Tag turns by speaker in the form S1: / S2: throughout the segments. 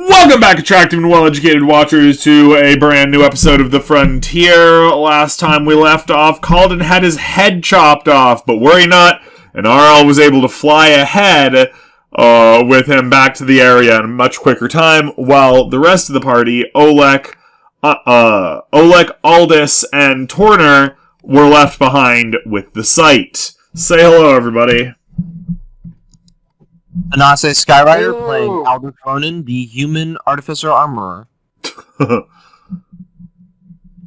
S1: Welcome back, attractive and well-educated watchers, to a brand new episode of The Frontier. Last time we left off, Caldyn had his head chopped off, but worry not, Inarel was able to fly ahead with him back to the area in a much quicker time, while the rest of the party, Olek, Aldous, and Torner, were left behind with the site. Say hello, everybody.
S2: Anase Skyrider playing Albert Cronin, the human artificer armorer.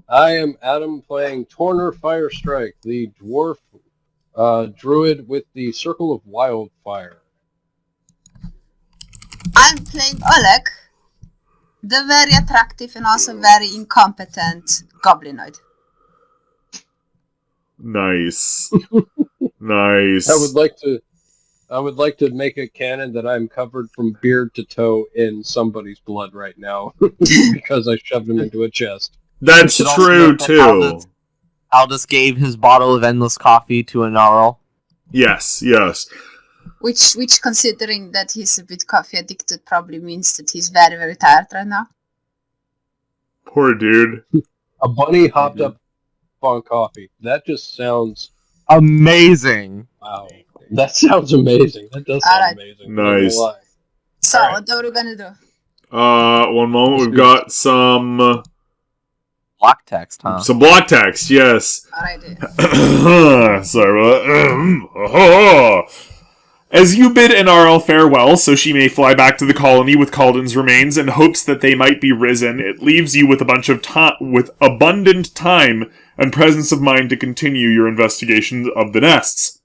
S3: I am Adam playing Torner Firestrike, the dwarf druid with the Circle of Wildfire.
S4: I'm playing Oleg, the very attractive and also very incompetent goblinoid.
S1: Nice. Nice.
S3: I would like to make a canon that I'm covered from beard to toe in somebody's blood right now because I shoved him into a chest.
S1: That's true, too.
S2: Aldous gave his bottle of endless coffee to Inarel.
S1: Yes.
S4: Which, considering that he's a bit coffee addicted, probably means that he's very, very tired right now.
S1: Poor dude.
S3: A bunny hopped up on coffee. That just sounds
S2: amazing.
S3: Wow. That sounds amazing. That does sound amazing.
S1: Nice.
S4: So, what are we gonna do?
S1: One moment. We've got some
S2: block text, huh?
S1: Some block text, yes.
S4: Alrighty.
S1: Sorry about that. As you bid Inarel farewell, so she may fly back to the colony with Caldyn's remains in hopes that they might be risen, it leaves you with with abundant time and presence of mind to continue your investigations of the nests.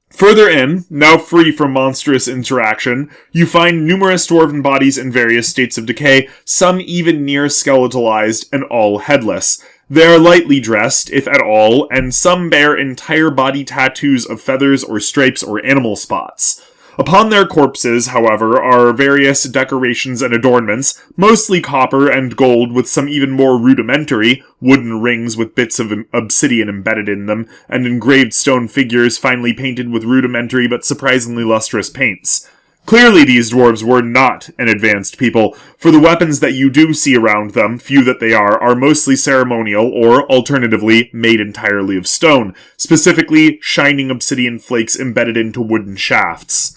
S1: Further in, now free from monstrous interaction, you find numerous dwarven bodies in various states of decay, some even near skeletalized and all headless. They are lightly dressed, if at all, and some bear entire body tattoos of feathers or stripes or animal spots. Upon their corpses, however, are various decorations and adornments, mostly copper and gold with some even more rudimentary, wooden rings with bits of obsidian embedded in them, and engraved stone figures finely painted with rudimentary but surprisingly lustrous paints. Clearly these dwarves were not an advanced people, for the weapons that you do see around them, few that they are mostly ceremonial or, alternatively, made entirely of stone, specifically shining obsidian flakes embedded into wooden shafts.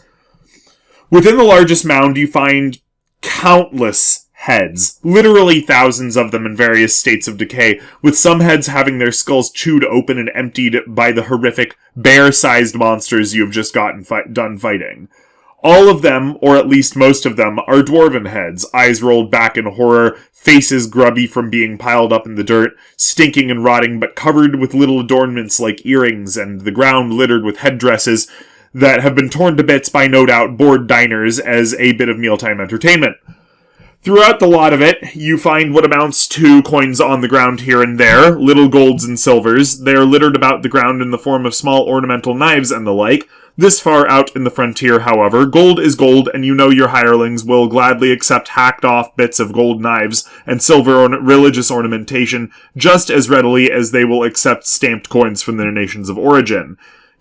S1: Within the largest mound, you find countless heads, literally thousands of them in various states of decay, with some heads having their skulls chewed open and emptied by the horrific, bear-sized monsters you have just gotten done fighting. All of them, or at least most of them, are dwarven heads, eyes rolled back in horror, faces grubby from being piled up in the dirt, stinking and rotting, but covered with little adornments like earrings, and the ground littered with headdresses that have been torn to bits by no doubt bored diners as a bit of mealtime entertainment. Throughout the lot of it, you find what amounts to coins on the ground here and there, little golds and silvers. They are littered about the ground in the form of small ornamental knives and the like. This far out in the frontier, however, gold is gold, and you know your hirelings will gladly accept hacked-off bits of gold knives and silver religious ornamentation just as readily as they will accept stamped coins from their nations of origin.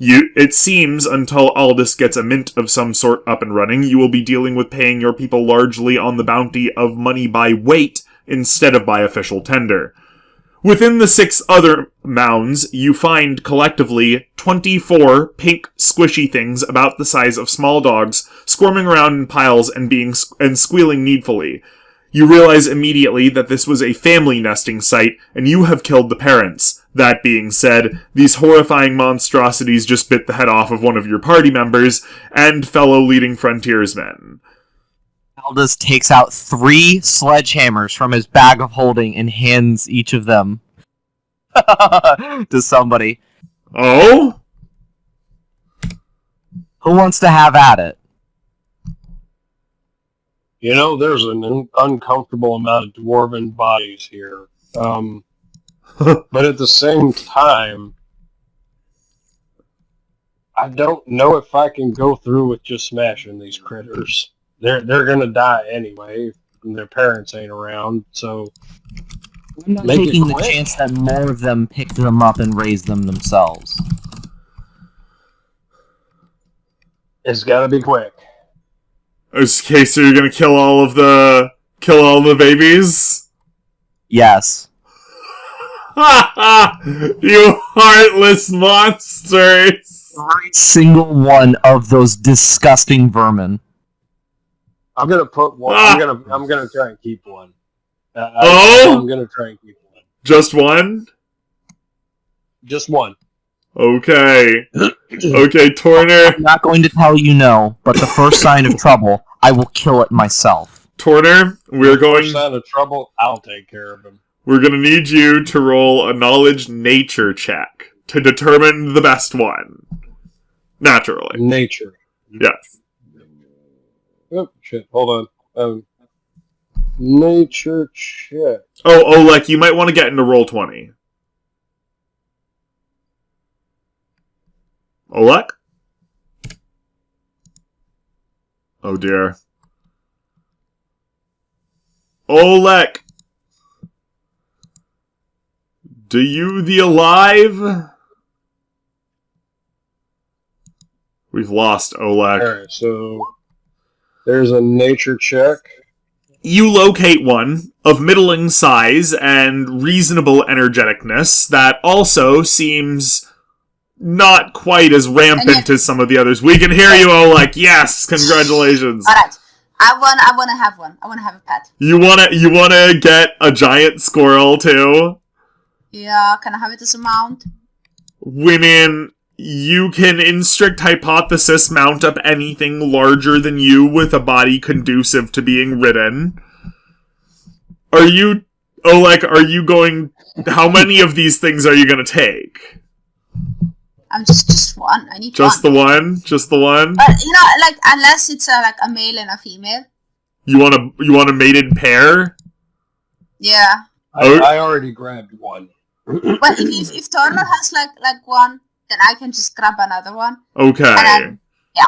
S1: It seems, until Aldous gets a mint of some sort up and running, you will be dealing with paying your people largely on the bounty of money by weight instead of by official tender. Within the 6 other mounds, you find, collectively, 24 pink, squishy things about the size of small dogs, squirming around in piles and squealing needfully. You realize immediately that this was a family nesting site, and you have killed the parents. That being said, these horrifying monstrosities just bit the head off of one of your party members and fellow leading frontiersmen.
S2: Aldous takes out 3 sledgehammers from his bag of holding and hands each of them to somebody.
S1: Oh?
S2: Who wants to have at it?
S3: You know, there's an uncomfortable amount of dwarven bodies here. But at the same time, I don't know if I can go through with just smashing these critters. They're gonna die anyway, and their parents ain't around, so
S2: I'm not taking the chance that more of them pick them up and raise them themselves.
S3: It's gotta be quick.
S1: Okay, so you're gonna kill all of the Kill all the babies?
S2: Yes.
S1: You heartless monsters!
S2: Every single one of those disgusting vermin.
S3: I'm gonna put one. I'm gonna try and keep one. I'm gonna try and keep one.
S1: Just one?
S3: Just one.
S1: Okay. Okay, Torner.
S2: I'm not going to tell you no, but the first sign of trouble, I will kill it myself.
S1: Torner, we're going...
S3: First sign of trouble, I'll take care of him.
S1: We're going to need you to roll a knowledge nature check to determine the best one. Naturally.
S3: Nature.
S1: Yes.
S3: Oh, shit. Hold on. Nature check.
S1: Oh, Oleg, you might want to get into roll 20. Oleg? Oh, dear. Oleg! Do you the alive? We've lost Oleg.
S3: Alright, so there's a nature check.
S1: You locate one of middling size and reasonable energeticness that also seems not quite as rampant as some of the others. We can hear you, Oleg. Yes, congratulations.
S4: All right, I want to have one. I want to have a pet.
S1: You wanna get a giant squirrel too?
S4: Yeah, can I have it as a mount?
S1: Women, you can, in strict hypothesis, mount up anything larger than you with a body conducive to being ridden. Are you going... How many of these things are you gonna take?
S4: I'm just one. I need
S1: Just
S4: one.
S1: the one? Just the one?
S4: But, like, unless it's a male and a female.
S1: You want a mated pair?
S4: Yeah.
S3: I already grabbed one.
S4: But if Turner has, like one, then I can just grab another one.
S1: Okay.
S4: And yeah.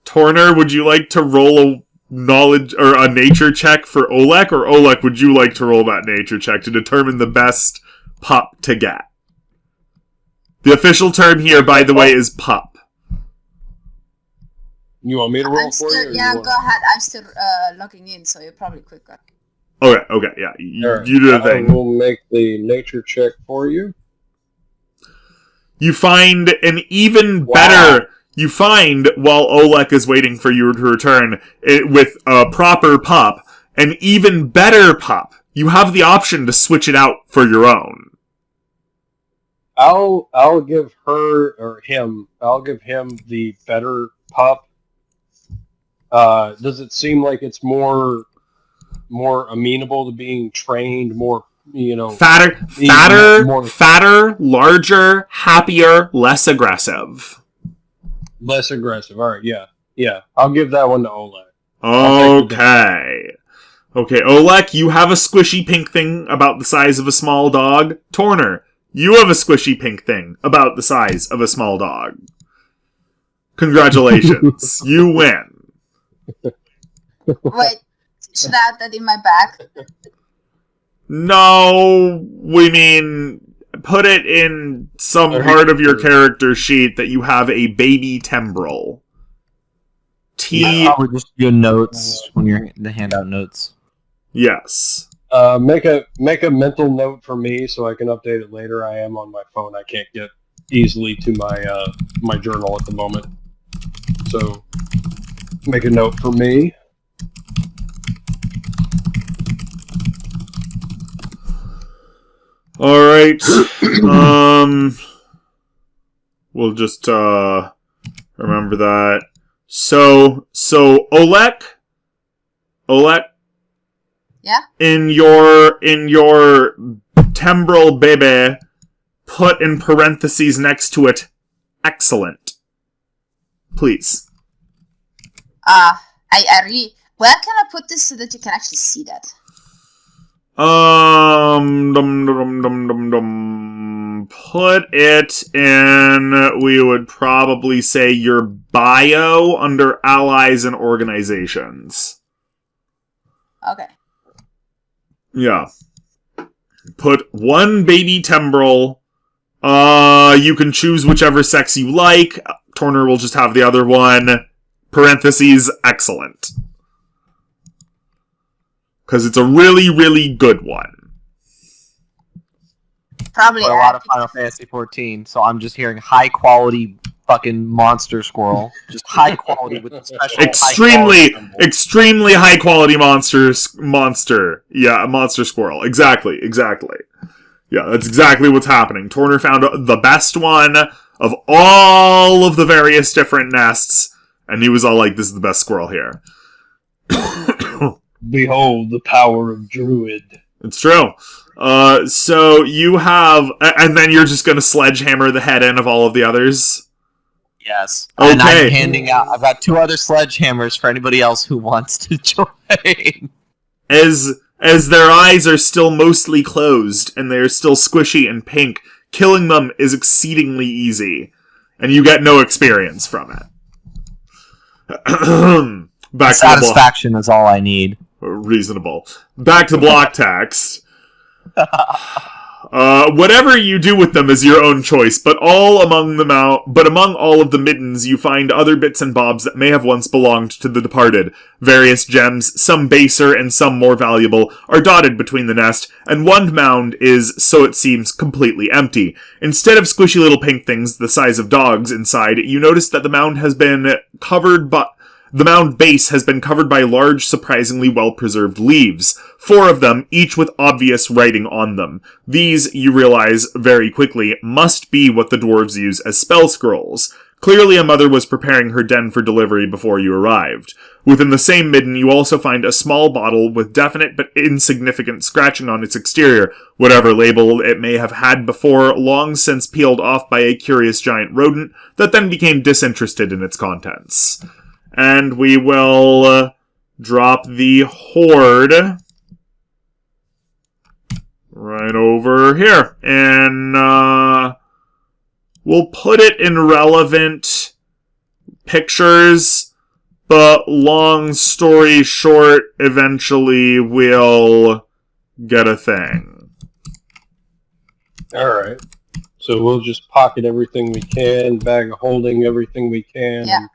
S1: Torner, would you like to roll a knowledge or a nature check for Oleg, or Oleg, would you like to roll that nature check to determine the best pup to get? The official term here, by the way, is pup.
S3: You want me to roll for you?
S4: Yeah, go ahead. I'm still logging in, so you're probably quicker.
S1: Okay, yeah. You do the thing.
S3: I will make the nature check for you.
S1: You find an even better... You find, while Oleg is waiting for you to return, with a proper pup, an even better pup. You have the option to switch it out for your own.
S3: I'll give her or him. I'll give him the better pup. Does it seem like it's more amenable to being trained? More,
S1: fatter, larger, happier, less aggressive.
S3: Less aggressive. All right, yeah. I'll give that one to Oleg.
S1: Okay, Oleg, you have a squishy pink thing about the size of a small dog. Torner, you have a squishy pink thing about the size of a small dog. Congratulations. You win.
S4: Wait, should I add that in my bag?
S1: No, we mean, put it in some part of your character sheet that you have a baby Tembril.
S2: Probably just your notes when you're to hand out notes.
S1: Yes.
S3: Make a mental note for me so I can update it later. I am on my phone. I can't get easily to my journal at the moment. So make a note for me.
S1: All right. We'll just remember that. So Oleg.
S4: Yeah.
S1: In your Tembril baby, put in parentheses next to it, excellent. Please.
S4: I really. Where can I put this so that you can actually see that?
S1: Put it in, we would probably say, your bio under allies and organizations.
S4: Okay.
S1: Yeah. Put one baby Tembril. You can choose whichever sex you like. Torner will just have the other one. Parentheses, excellent. Because it's a really, really good one.
S4: Probably
S2: a lot of Final Fantasy 14, so I'm just hearing high quality fucking monster squirrel. Just high quality with the special
S1: extremely high quality monster. Yeah, a monster squirrel. Exactly. Yeah, that's exactly what's happening. Torner found the best one of all of the various different nests, and he was all like, this is the best squirrel here.
S3: Behold the power of Druid.
S1: It's true. So you have, and then you're just gonna sledgehammer the head in of all of the others?
S2: Yes.
S1: Okay.
S2: And I'm handing out, I've got 2 other sledgehammers for anybody else who wants to join.
S1: As their eyes are still mostly closed, and they're still squishy and pink, killing them is exceedingly easy, and you get no experience from it. Back
S2: Satisfaction is all I need.
S1: Reasonable. Back to block text. Whatever you do with them is your own choice, but among all of the middens you find other bits and bobs that may have once belonged to the departed. Various gems, some baser and some more valuable, are dotted between the nest, and one mound is, so it seems, completely empty. Instead of squishy little pink things the size of dogs inside, you notice that the mound base has been covered by large, surprisingly well-preserved leaves. 4 of them, each with obvious writing on them. These, you realize very quickly, must be what the dwarves use as spell scrolls. Clearly a mother was preparing her den for delivery before you arrived. Within the same midden, you also find a small bottle with definite but insignificant scratching on its exterior, whatever label it may have had before, long since peeled off by a curious giant rodent that then became disinterested in its contents. And we will drop the hoard right over here. And we'll put it in relevant pictures, but long story short, eventually we'll get a thing.
S3: Alright. So we'll just pocket everything we can, bag of holding everything we can.
S4: Yeah.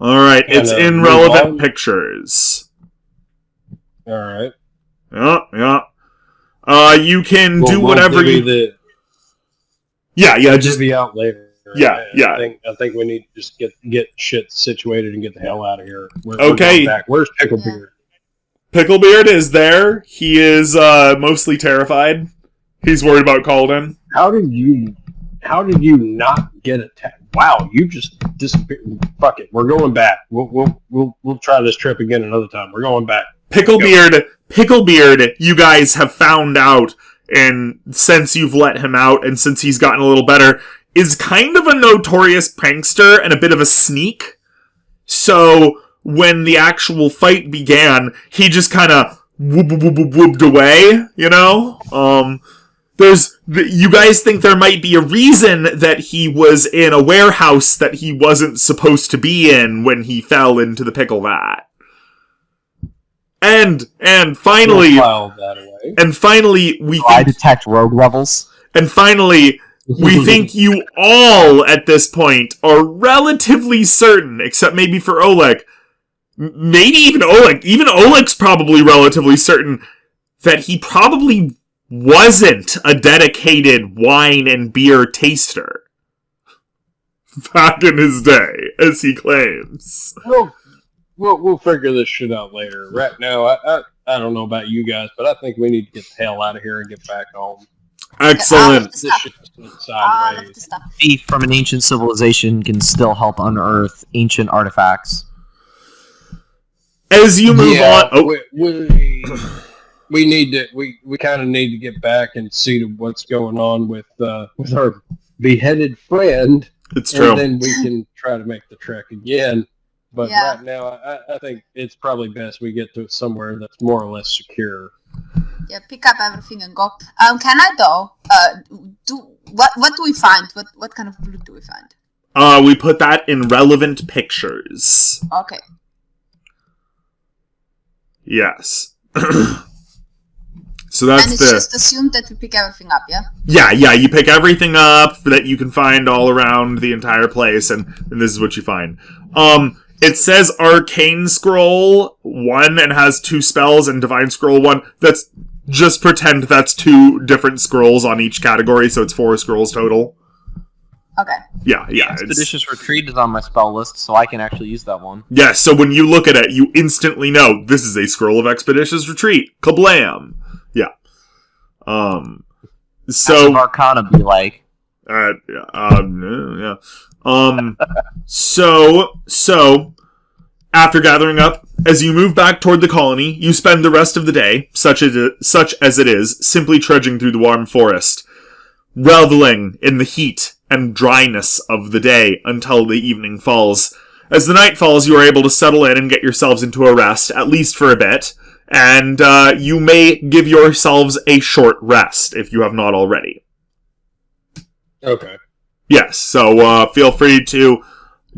S1: Alright, it's in relevant pictures.
S3: Alright.
S1: Yeah. You can do whatever you...
S3: Just be out later.
S1: Yeah.
S3: I think we need to just get shit situated and get the hell out of here. We're
S1: okay.
S3: going back. Where's Picklebeard?
S1: Picklebeard is there. He is mostly terrified. He's worried about Caldyn.
S3: How did you not get attacked? Wow, you just disappeared. Fuck it, we're going back. We'll try this trip again another time. We're going back.
S1: Picklebeard, you guys have found out, and since you've let him out, and since he's gotten a little better, is kind of a notorious prankster and a bit of a sneak. So when the actual fight began, he just kind of whooped away, you know? You guys think there might be a reason that he was in a warehouse that he wasn't supposed to be in when he fell into the pickle vat. And finally,
S2: I detect rogue levels.
S1: And finally, we think you all at this point are relatively certain, except maybe for Oleg, maybe even Oleg's probably relatively certain that he probably wasn't a dedicated wine and beer taster back in his day, as he claims.
S3: We'll figure this shit out later. Right now, I don't know about you guys, but I think we need to get the hell out of here and get back home.
S1: Excellent.
S3: This shit just went sideways.
S2: Thief from an ancient civilization can still help unearth ancient artifacts.
S1: As you move on...
S3: We kind of need to get back and see what's going on with our beheaded friend.
S1: It's true.
S3: And then we can try to make the trek again. But right now, I think it's probably best we get to somewhere that's more or less secure.
S4: Yeah, pick up everything and go. Can I though? What do we find? What kind of loot do we find?
S1: We put that in relevant pictures.
S4: Okay.
S1: Yes. So that's
S4: and it's just assumed that we pick everything up, yeah?
S1: Yeah, you pick everything up that you can find all around the entire place, and this is what you find. It says Arcane Scroll 1 and has 2 spells, and Divine Scroll 1. That's just pretend that's 2 different scrolls on each category, so it's 4 scrolls total.
S4: Okay.
S1: Yeah.
S2: Expeditious Retreat is on my spell list, so I can actually use that one.
S1: Yeah, so when you look at it, you instantly know this is a scroll of Expeditious Retreat. Kablam! Yeah. So
S2: Arcana be like.
S1: yeah. So after gathering up, as you move back toward the colony, you spend the rest of the day, such as it is, simply trudging through the warm forest, reveling in the heat and dryness of the day until the evening falls. As the night falls, you are able to settle in and get yourselves into a rest, at least for a bit, and you may give yourselves a short rest if you have not already.
S3: Okay.
S1: Yes, so feel free to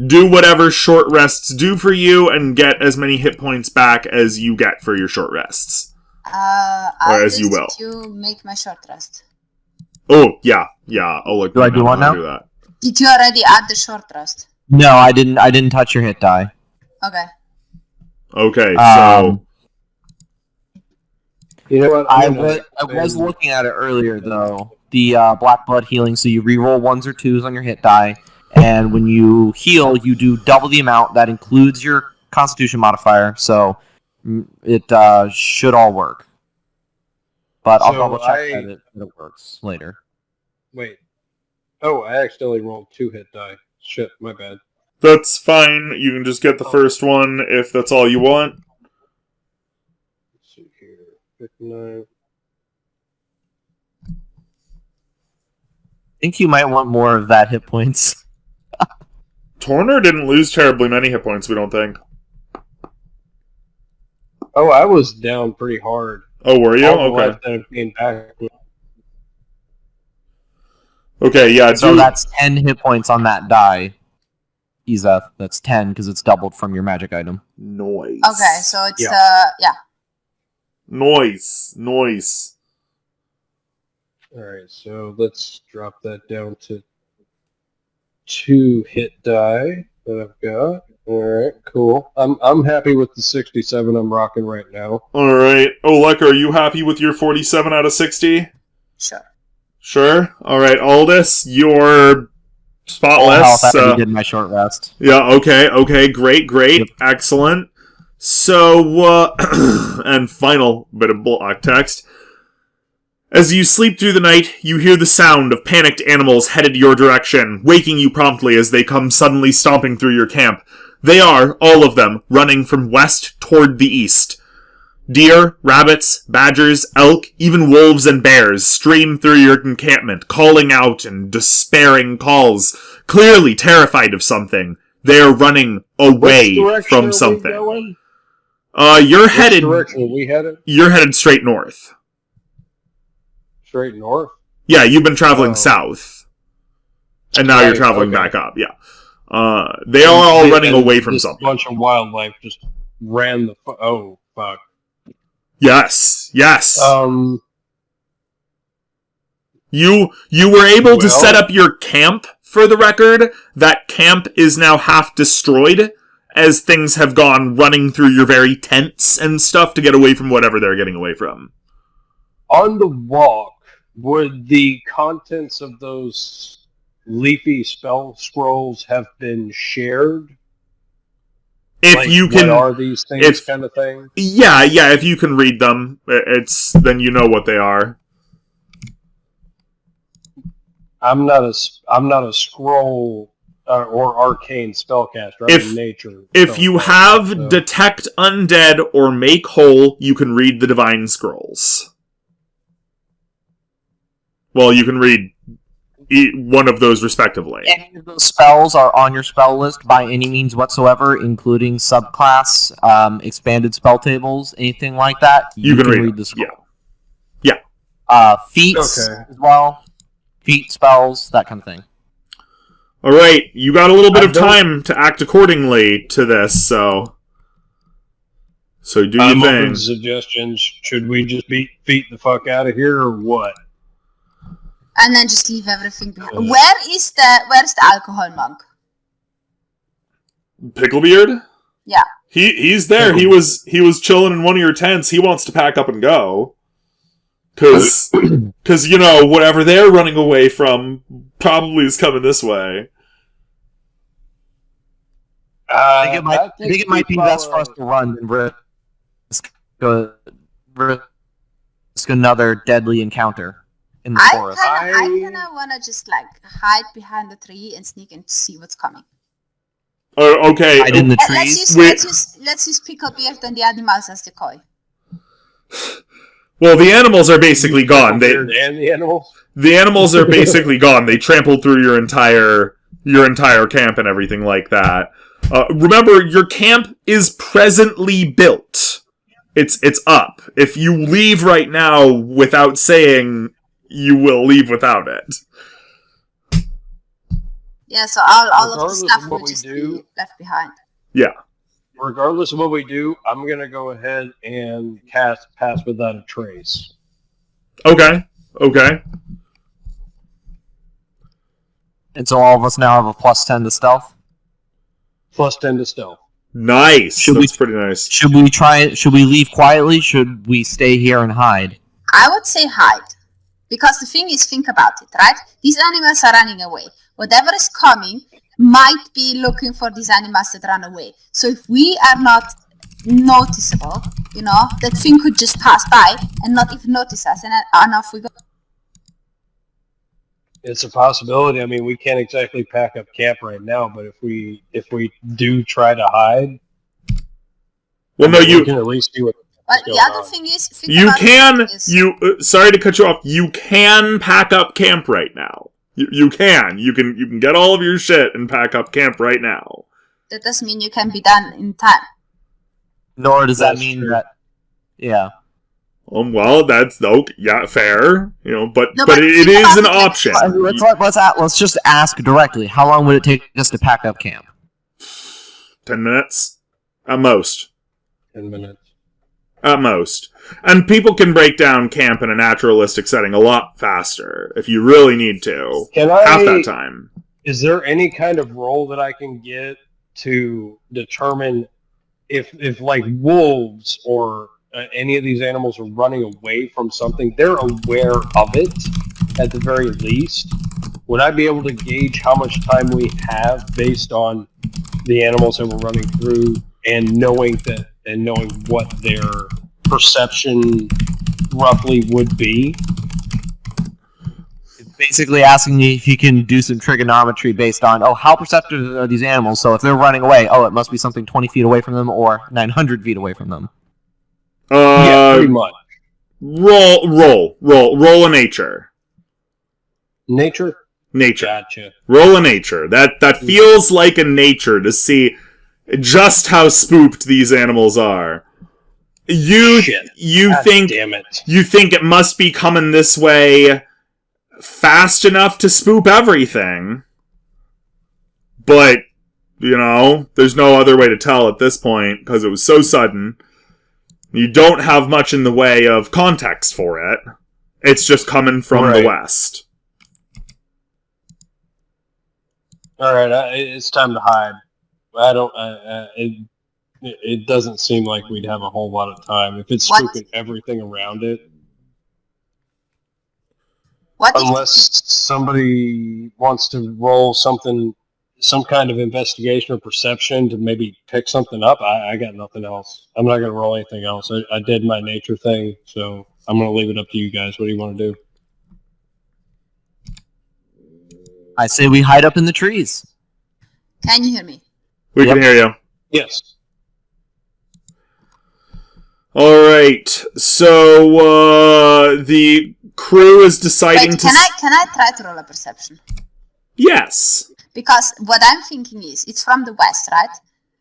S1: do whatever short rests do for you and get as many hit points back as you get for your short rests.
S4: I'll
S1: as you will.
S4: To make my short rest.
S1: Oh, yeah. I'll look.
S2: Do I do one now?
S1: Do that.
S4: Did you already add the short rest?
S2: No, I didn't touch your hit die.
S4: Okay.
S1: Okay, so...
S3: You know what?
S2: I was looking at it earlier, though. The Black Blood healing, so you reroll 1s or 2s on your hit die, and when you heal, you do double the amount. That includes your Constitution modifier, so it should all work. But I'll double check that it works later.
S3: Wait. Oh, I accidentally rolled 2 hit die. Shit, my bad.
S1: That's fine. You can just get the first one if that's all you want.
S3: Let's see here. 59.
S2: I think you might want more of that hit points.
S1: Torner didn't lose terribly many hit points, we don't think.
S3: Oh, I was down pretty hard.
S1: Oh, were you?
S3: All the
S1: Okay.
S3: life that I've gained back.
S1: Okay, yeah.
S2: So that's 10 hit points on that die, Izeth. That's 10 because it's doubled from your magic item.
S1: Noise.
S4: Okay, so it's
S1: Noise.
S3: Alright, so let's drop that down to 2 hit die that I've got. Alright, cool. I'm happy with the 67 I'm rocking right now.
S1: Alright. Olek, are you happy with your 47 out of 60?
S4: Sure.
S1: Sure. Alright, Aldous, you're spotless.
S2: Health after did my short rest.
S1: Yeah, okay, great,
S2: Yep.
S1: excellent. So, and final bit of block text. As you sleep through the night, you hear the sound of panicked animals headed your direction, waking you promptly as they come suddenly stomping through your camp. They are, all of them, running from west toward the east. Deer, rabbits, badgers, elk, even wolves and bears stream through your encampment, calling out in despairing calls, clearly terrified of something. They are running away from something. You're headed.
S3: Which direction are we headed?
S1: You're headed straight north.
S3: Straight north?
S1: Yeah, you've been traveling south. And now you're
S3: Right,
S1: traveling
S3: okay.
S1: back up, yeah. They are all running away from
S3: this
S1: something.
S3: bunch of wildlife just ran the... oh, fuck.
S1: Yes. You were able to
S3: Well-
S1: set up your camp, for the record. That camp is now half destroyed, as things have gone running through your very tents and stuff to get away from whatever they're getting away from.
S3: On the walk, would the contents of those leafy spell scrolls have been shared?
S1: If
S3: Like,
S1: you can...
S3: what are these things kind of thing?
S1: Yeah, if you can read them, then you know what they are.
S3: I'm not a scroll or arcane spellcaster. I'm a nature.
S1: If you
S3: spellcaster,
S1: have
S3: so-
S1: Detect Undead or Make Whole, you can read the Divine Scrolls. Well, you can read one of those respectively.
S2: Any of those spells are on your spell list by any means whatsoever, including subclass, expanded spell tables, anything like that.
S1: You can read
S2: the
S1: them,
S2: scroll.
S1: Yeah.
S2: Feats
S3: Okay.
S2: as well. Feat spells, that kind of thing.
S1: Alright, you got a little bit
S3: I
S1: of
S3: don't-
S1: time to act accordingly to this, so do your
S3: I'm open
S1: thing.
S3: to suggestions. Should we just beat the fuck out of here, or what?
S4: And then just leave everything behind. Where's the alcohol monk?
S1: Picklebeard?
S4: Yeah.
S1: He's there. He was chilling in one of your tents. He wants to pack up and go. Cause whatever they're running away from probably is coming this way.
S2: I think it might be best for us to run and risk another deadly encounter in the forest.
S4: I kind of want to just hide behind the tree and sneak and see what's coming.
S1: Oh, okay.
S2: Hide in the trees.
S4: Let's use pick up Earth and the animals as decoy.
S1: Well, the animals are basically gone.
S3: And the animals.
S1: The animals are basically gone. They trampled through your entire camp and everything like that. Remember, your camp is presently built. It's up. If you leave right now without saying, you will leave without it.
S4: Yeah, so all of the stuff will just be left behind.
S1: Yeah.
S3: Regardless of what we do, I'm going to go ahead and cast Pass Without a Trace.
S1: Okay.
S2: And so all of us now have a +10 to stealth?
S3: +10 to stealth.
S1: Nice. That's pretty nice.
S2: Should we leave quietly? Should we stay here and hide?
S4: I would say hide. Because the thing is, think about it, right? These animals are running away. Whatever is coming might be looking for these animals that run away. So if we are not noticeable, that thing could just pass by and not even notice us, and off we go.
S3: It's a possibility. I mean, we can't exactly pack up camp right now, but if we do try to hide, we can at least do it.
S4: But the other thing is,
S1: sorry to cut you off. You can pack up camp right now. You can get all of your shit and pack up camp right now.
S4: That doesn't mean you can be done in time.
S2: Nor does that mean that. Yeah.
S1: Well, that's fair. But it is an option.
S2: Let's just ask directly. How long would it take us to pack up camp?
S1: 10 minutes, at most.
S3: 10 minutes.
S1: At most. And people can break down camp in a naturalistic setting a lot faster if you really need to. Half that time.
S3: Is there any kind of roll that I can get to determine if wolves or any of these animals are running away from something? They're aware of it at the very least. Would I be able to gauge how much time we have based on the animals that we're running through and knowing what their perception roughly would be?
S2: It's basically asking you if you can do some trigonometry based on, how perceptive are these animals? So if they're running away, it must be something 20 feet away from them or 900 feet away from them.
S3: Yeah, pretty much.
S1: Roll a nature.
S3: Nature?
S1: Nature.
S3: Gotcha.
S1: Roll a nature. That feels like a nature to see just how spooked these animals are. You think it must be coming this way fast enough to spook everything. But, there's no other way to tell at this point because it was so sudden. You don't have much in the way of context for it. It's just coming from the west.
S3: Alright, it's time to hide. It doesn't seem like we'd have a whole lot of time if it's spooking everything around it. Unless somebody wants to roll some kind of investigation or perception to maybe pick something up. I got nothing else. I'm not going to roll anything else. I did my nature thing, so I'm going to leave it up to you guys. What do you want to do?
S2: I say we hide up in the trees.
S4: Can you hear me?
S1: We can hear you.
S3: Yes.
S1: Alright, so the crew is deciding
S4: Wait, can I try to roll a perception?
S1: Yes.
S4: Because what I'm thinking is, it's from the west, right?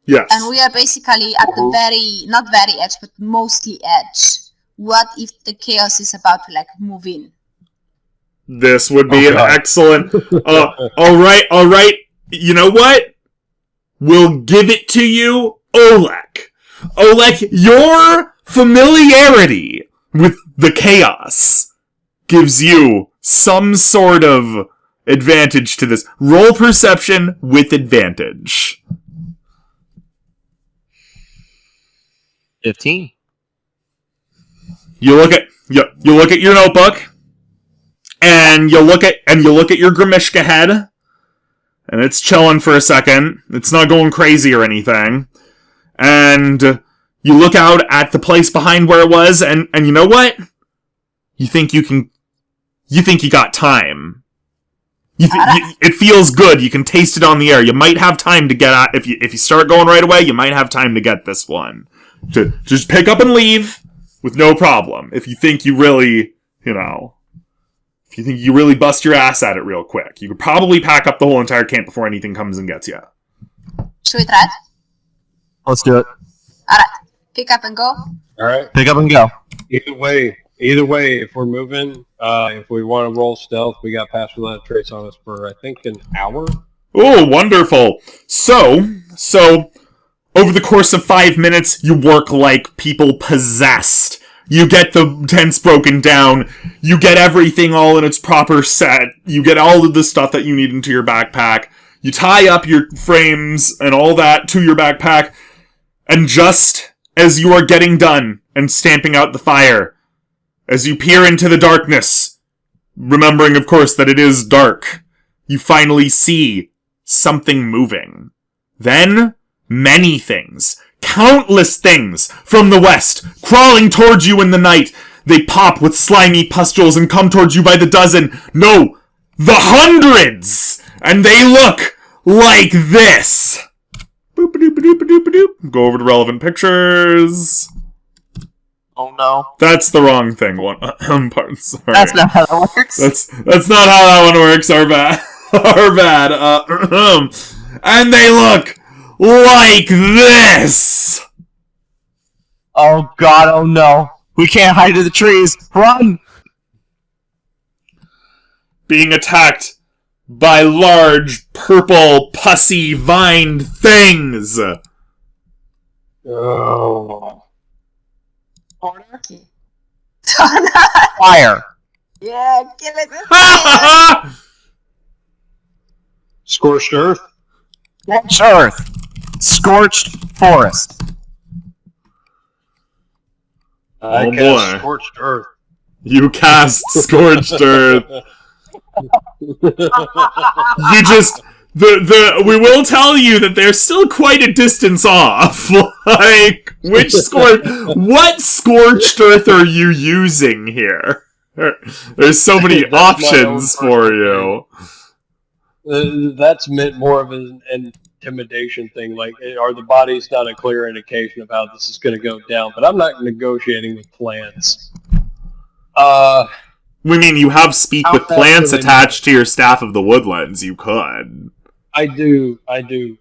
S1: Yes.
S4: And we are basically at the not very edge, but mostly edge. What if the chaos is about to move in?
S1: This would be an excellent... Alright. You know what? We'll give it to you, Oleg. Oleg, your familiarity with the chaos gives you some sort of advantage to this. Roll perception with advantage.
S2: 15.
S1: You look at your notebook, and you look at your Grimishka head, and it's chilling for a second. It's not going crazy or anything. And you look out at the place behind where it was, and you know what? You think you got time. It feels good. You can taste it on the air. You might have time to get out. If you start going right away, you might have time to get this one. To just pick up and leave with no problem. If you think you really, if you think you really bust your ass at it real quick, you could probably pack up the whole entire camp before anything comes and gets you.
S4: Should we try it?
S2: Let's do it.
S4: Alright. Pick up and go.
S3: Alright.
S2: Pick up and go.
S3: Either way, if we're moving, if we want to roll stealth, we got pass without trace on us for, I think, an hour.
S1: Oh, wonderful. So, over the course of 5 minutes, you work like people possessed. You get the tents broken down. You get everything all in its proper set. You get all of the stuff that you need into your backpack. You tie up your frames and all that to your backpack. And just as you are getting done and stamping out the fire, as you peer into the darkness, remembering, of course, that it is dark, you finally see something moving. Then, many things, countless things from the west, crawling towards you in the night. They pop with slimy pustules and come towards you by the dozen. No, the hundreds! And they look like this. Boop-a-doop-a-doop-a-doop. Go over to relevant pictures.
S2: Oh no.
S1: That's the wrong thing. Pardon, sorry.
S2: That's not how that works.
S1: That's not how that one works. Our bad. Our bad. And they look like this.
S2: Oh god, oh no. We can't hide in the trees. Run!
S1: Being attacked by large, purple, pussy, vined things.
S3: Oh.
S4: Okay.
S2: Fire!
S4: Yeah, kill it with fire.
S3: Scorched earth?
S2: Scorched earth. Scorched forest.
S3: I
S1: Oh,
S3: cast
S1: boy.
S3: Scorched earth.
S1: You cast Scorched Earth. You just... we will tell you that they're still quite a distance off. Like, what Scorched Earth are you using here? There's so many
S3: That's my own
S1: options for you.
S3: That's meant more of an intimidation thing. Like, are the bodies not a clear indication of how this is going to go down? But I'm not negotiating with plants.
S1: We mean, you have speak
S3: How
S1: with
S3: fast
S1: plants
S3: do they
S1: attached to your Staff of the Woodlands. You could.
S3: I do.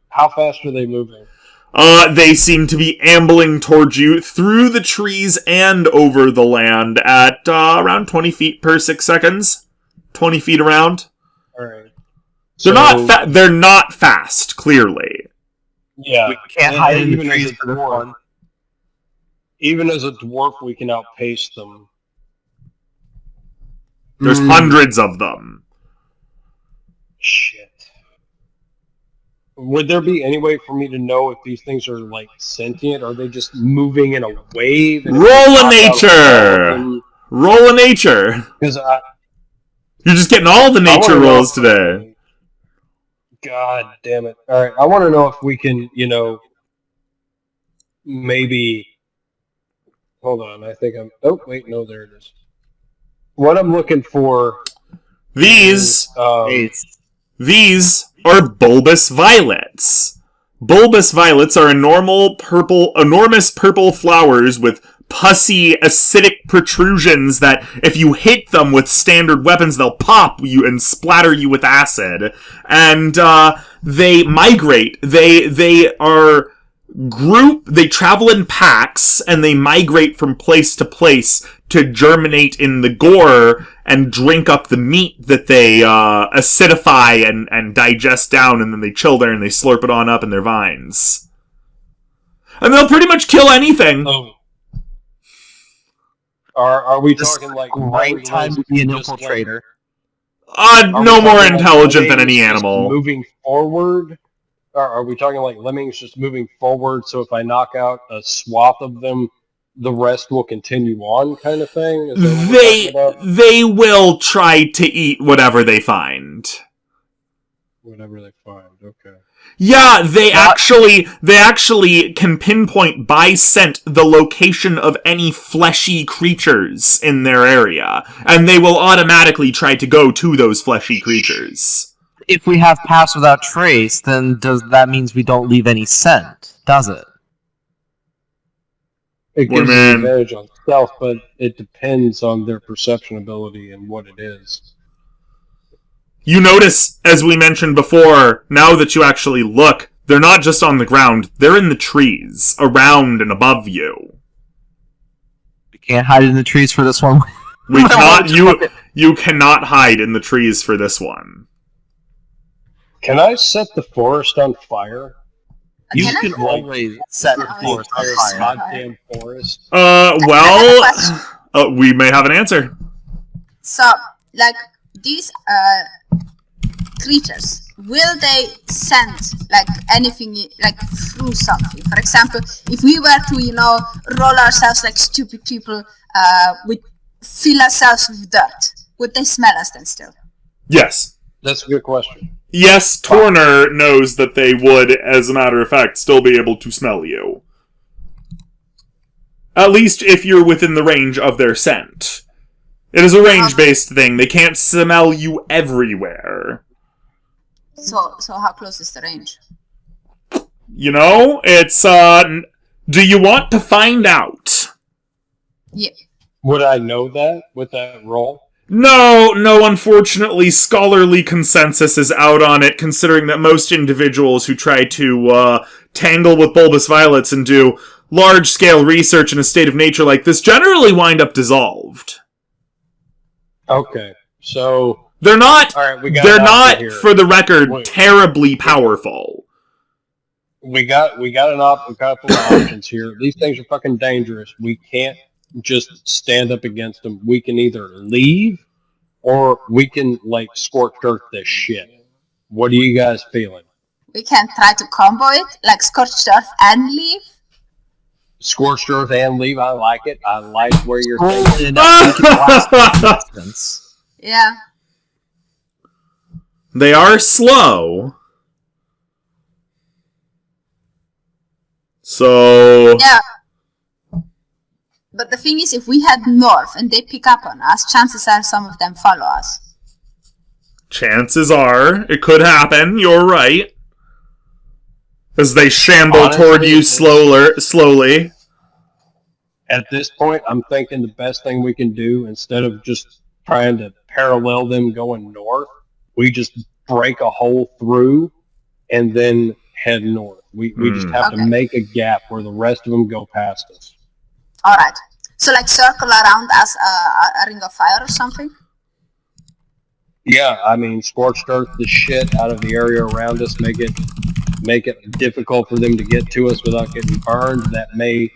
S3: How fast are they moving?
S1: They seem to be ambling towards you through the trees and over the land at around 20 feet per 6 seconds. 20 feet around.
S3: Alright.
S1: They're not fast, clearly.
S3: Yeah.
S2: We can't hide in the
S3: even
S2: trees
S3: as a
S2: for this
S3: dwarf,
S2: one.
S3: even as a dwarf, we can outpace them.
S1: There's hundreds of them.
S3: Shit. Would there be any way for me to know if these things are, like, sentient? Or are they just moving in a wave?
S1: Roll a nature! Roll a nature!
S3: Because
S1: You're just getting all the nature rolls today.
S3: God damn it. Alright, I want to know if we can, maybe... Hold on, I think I'm... Oh, wait, no, there it is. What I'm looking for...
S1: These
S3: is,
S1: are bulbous violets. Bulbous violets are enormous purple flowers with pussy, acidic protrusions that, if you hit them with standard weapons, they'll pop you and splatter you with acid. And they migrate. They travel in packs, and they migrate from place to place to germinate in the gore and drink up the meat that they acidify and digest down, and then they chill there and they slurp it on up in their vines. And they'll pretty much kill anything.
S3: oh. Are we
S2: This
S3: talking, like...
S2: Great time to be an
S3: just,
S2: infiltrator.
S3: Are we
S1: No more
S3: talking, like,
S1: intelligent than
S3: waves
S1: any
S3: just
S1: animal.
S3: moving forward? Are we talking like lemmings just moving forward? So if I knock out a swath of them, the rest will continue on, kind of thing. Is that what we're talking about?
S1: They will try to eat whatever they find.
S3: Whatever they find. Okay.
S1: Yeah, they actually can pinpoint by scent the location of any fleshy creatures in their area, and they will automatically try to go to those fleshy creatures.
S2: If we have pass without trace, then does that means we don't leave any scent, does it?
S3: It gives an advantage on stealth, but it depends on their perception ability and what it is.
S1: You notice, as we mentioned before, now that you actually look, they're not just on the ground, they're in the trees, around and above you.
S2: We can't hide in the trees for this one.
S1: We cannot, you cannot hide in the trees for this one.
S3: Can I set the forest on fire?
S2: You can always set the forest on fire.
S3: Goddamn forest.
S1: We may have an answer.
S4: So, like, these creatures, will they send like anything like through something? For example, if we were to, roll ourselves like stupid people, fill ourselves with dirt, would they smell us then still?
S1: Yes.
S3: That's a good question.
S1: Yes, Torner knows that they would, as a matter of fact, still be able to smell you. At least if you're within the range of their scent. It is a range-based thing. They can't smell you everywhere.
S4: So how close is the range?
S1: It's, do you want to find out?
S4: Yeah.
S3: Would I know that with that roll?
S1: No, unfortunately, scholarly consensus is out on it, considering that most individuals who try to, tangle with bulbous violets and do large-scale research in a state of nature like this generally wind up dissolved.
S3: Okay, so
S1: they're not.
S3: All right,
S1: they're not, for the record, terribly powerful.
S3: We got a couple of options here. These things are fucking dangerous. We can't just stand up against them. We can either leave, or we can scorch earth this shit. What are you guys feeling?
S4: We can try to combo it, like scorched earth and leave.
S3: Scorched earth and leave. I like it. I like where you're thinking.
S4: Yeah.
S1: They are slow. So...
S4: Yeah. But the thing is, if we head north and they pick up on us, chances are some of them follow us.
S1: Chances are. It could happen. You're right. As they shamble toward you slowly.
S3: At this point, I'm thinking the best thing we can do, instead of just trying to parallel them going north, we just break a hole through and then head north. We just have to make a gap where the rest of them go past us.
S4: Alright. So circle around as a ring of fire or something?
S3: Yeah, I mean, scorched earth the shit out of the area around us, make it difficult for them to get to us without getting burned. That may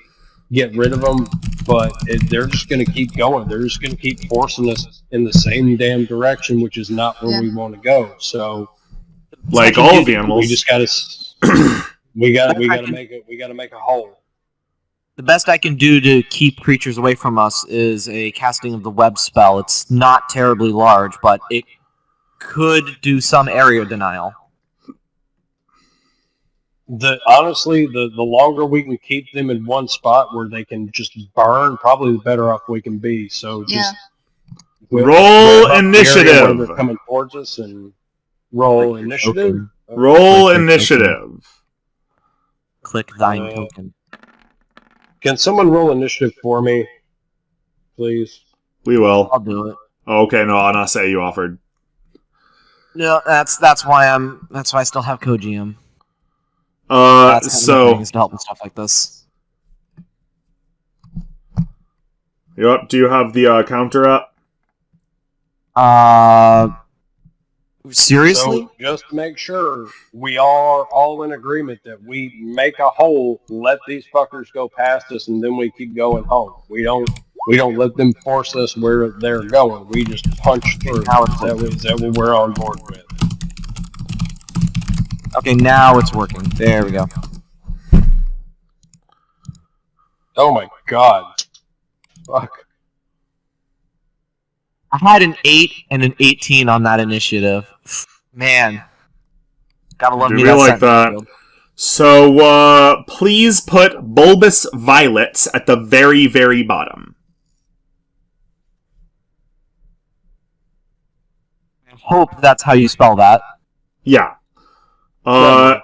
S3: get rid of them, but they're just going to keep going. They're just going to keep forcing us in the same damn direction, which is not where we want to go. So,
S1: like all of the animals,
S3: we just got to we got to make a hole.
S2: The best I can do to keep creatures away from us is a casting of the web spell. It's not terribly large, but it could do some area denial.
S3: Honestly, the longer we can keep them in one spot where they can just burn, probably the better off we can be. So just
S1: roll initiative.
S3: They're coming towards us and roll initiative.
S1: Roll initiative.
S2: Click thine token.
S3: Can someone roll initiative for me, please?
S1: We will.
S2: I'll do it.
S1: Oh, okay, no, I'll not say you offered.
S2: No, that's why I still have co-GM.
S1: So
S2: things to help with stuff like this.
S1: Yep. Do you have the counter up?
S2: Seriously?
S3: So just to make sure we are all in agreement that we make a hole, let these fuckers go past us, and then we keep going home. We don't let them force us where they're going. We just punch through. Is that what we're on board with?
S2: Okay, now it's working. There we go.
S3: Oh my god. Fuck.
S2: I had an 8 and an 18 on that initiative. Man. Gotta love
S1: Do
S2: me
S1: we
S2: that
S1: like
S2: second
S1: that?
S2: field.
S1: So, please put bulbous violets at the very, very bottom.
S2: I hope that's how you spell that.
S1: Yeah. No,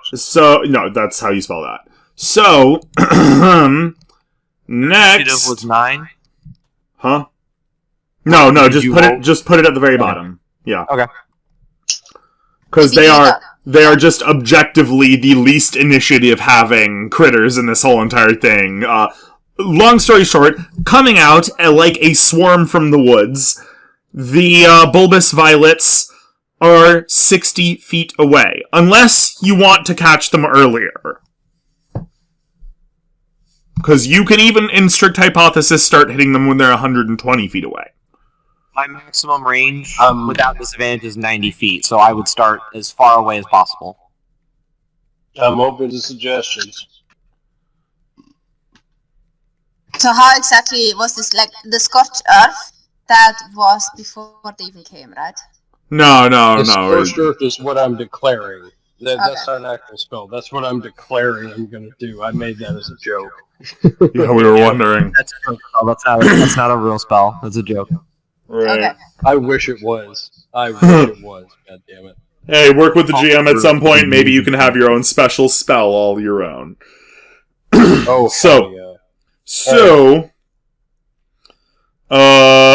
S1: that's how you spell that. So, next...
S2: Initiative was 9.
S1: Huh? No,
S2: Did
S1: just
S2: you
S1: put
S2: roll?
S1: it. Just put it at the very bottom. Yeah.
S2: Okay.
S1: Because they are just objectively the least initiative having critters in this whole entire thing. Long story short, coming out like a swarm from the woods, the bulbous violets are 60 feet away, unless you want to catch them earlier. Because you can even, in strict hypothesis, start hitting them when they're 120 feet away.
S2: My maximum range without disadvantage is 90 feet, so I would start as far away as possible.
S3: I'm open to suggestions.
S4: So how exactly was this, like, the scorched earth? That was before they even came, right?
S1: No.
S3: Scorched Earth is what I'm declaring. That's not an actual spell. That's what I'm declaring I'm going to do. I made that as a joke.
S1: Yeah, we were wondering.
S2: That's a joke spell. That's not a real spell. That's a joke.
S1: Right.
S4: Okay.
S3: I wish it was. I wish it was. God damn it.
S1: Hey, work with the GM at some point. Maybe you can have your own special spell all your own.
S3: Oh,
S1: So-
S3: hell yeah.
S1: So,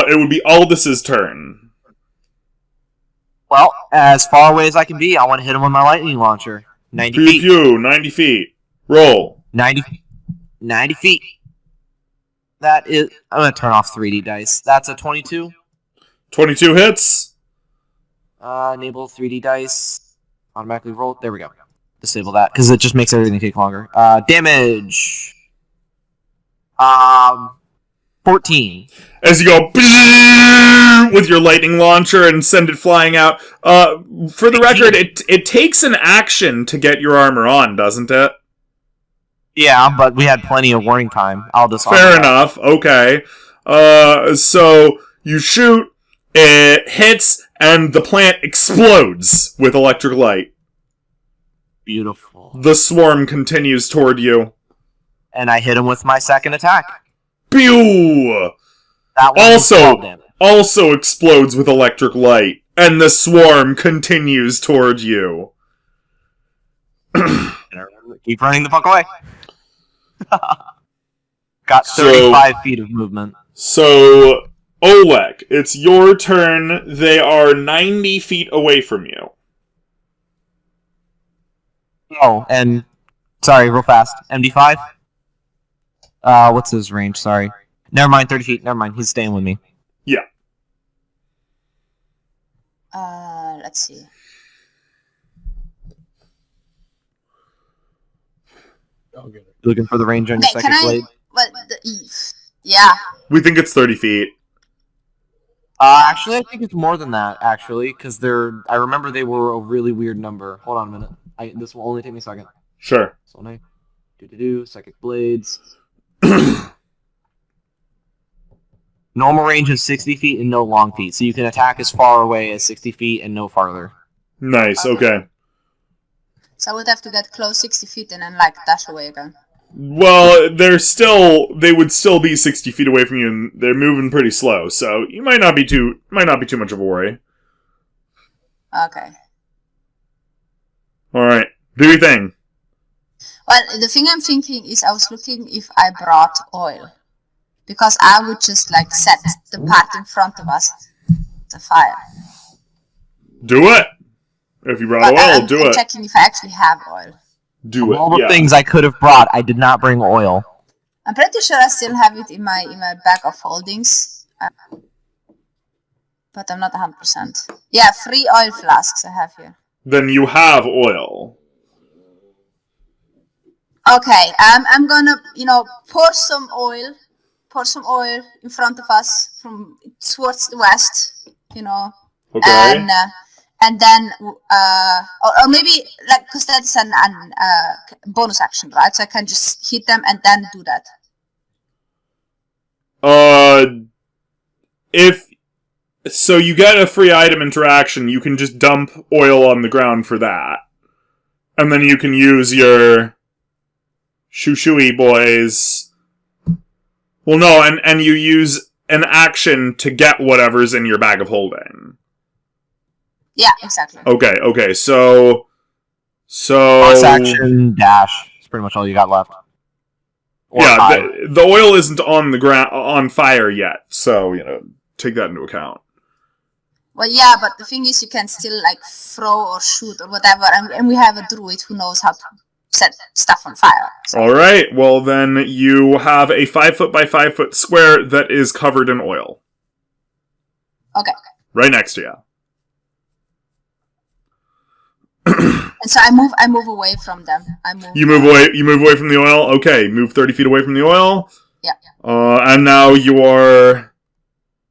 S1: it would be Aldous' turn.
S2: Well, as far away as I can be, I want to hit him with my lightning launcher. 90 feet.
S1: Pew, 90 feet. Roll.
S2: 90 feet. That is... I'm going to turn off 3D dice. That's a 22.
S1: 22 hits.
S2: Enable 3D dice. Automatically roll. There we go. Disable that, because it just makes everything take longer. Damage. 14.
S1: As you go with your lightning launcher and send it flying out. For the record, it takes an action to get your armor on, doesn't it?
S2: Yeah, but we had plenty of warning time. I'll just...
S1: Fair enough. Okay. So you shoot, it hits, and the plant explodes with electric light.
S2: Beautiful.
S1: The swarm continues toward you.
S2: And I hit him with my second attack.
S1: Pew!
S2: That one was 12 damage.
S1: Also explodes with electric light, and the swarm continues toward you.
S2: Keep running the fuck away. Got 35 feet of movement.
S1: So, Oleg, it's your turn. They are 90 feet away from you.
S2: Oh, and... Sorry, real fast. MD5? What's his range? Sorry. Never mind, 30 feet. Never mind, he's staying with me.
S1: Yeah.
S4: Let's see.
S2: Looking for the range on your
S4: Okay,
S2: second blade?
S4: Well, yeah.
S1: We think it's 30 feet.
S2: Actually, I think it's more than that, actually, because I remember they were a really weird number. Hold on a minute. This will only take me a second.
S1: Sure.
S2: So, psychic blades. Normal range is 60 feet and no long feet, so you can attack as far away as 60 feet and no farther.
S1: Nice, okay.
S4: So I would have to get close 60 feet and then, like, dash away again.
S1: Well, they would still be 60 feet away from you, and they're moving pretty slow, so you might not be too much of a worry.
S4: Okay.
S1: Alright, do your thing.
S4: Well, the thing I'm thinking is I was looking if I brought oil. Because I would just, like, set the part in front of us to fire.
S1: Do it! If you brought
S4: But
S1: oil,
S4: I'm
S1: do it.
S4: checking if I actually have oil.
S1: Do it,
S2: All the
S1: yeah.
S2: things I could have brought, I did not bring oil.
S4: I'm pretty sure I still have it in my bag of holdings. But I'm not 100%. Yeah, 3 oil flasks I have here.
S1: Then you have oil.
S4: Okay, I'm gonna, pour some oil in front of us from towards the west,
S1: Okay.
S4: and then, or maybe, like, because that's an bonus action, right? So I can just hit them and then do that.
S1: If so, you get a free item interaction. You can just dump oil on the ground for that, and then you can use your shoo-shooey boys. Well, no, and you use an action to get whatever's in your bag of holding.
S4: Yeah, exactly.
S1: Okay, so
S2: Bonus action, dash. That's pretty much all you got left. Or
S1: yeah, the oil isn't on the ground on fire yet, so take that into account.
S4: Well, yeah, but the thing is, you can still like throw or shoot or whatever, and we have a druid who knows how to set stuff on fire. So.
S1: All right, well then you have a 5 foot by 5 foot square that is covered in oil.
S4: Okay.
S1: Right next to you.
S4: And so I move away from them.
S1: You move away from the oil? Okay, move 30 feet away from the oil.
S4: Yeah.
S1: And now you are,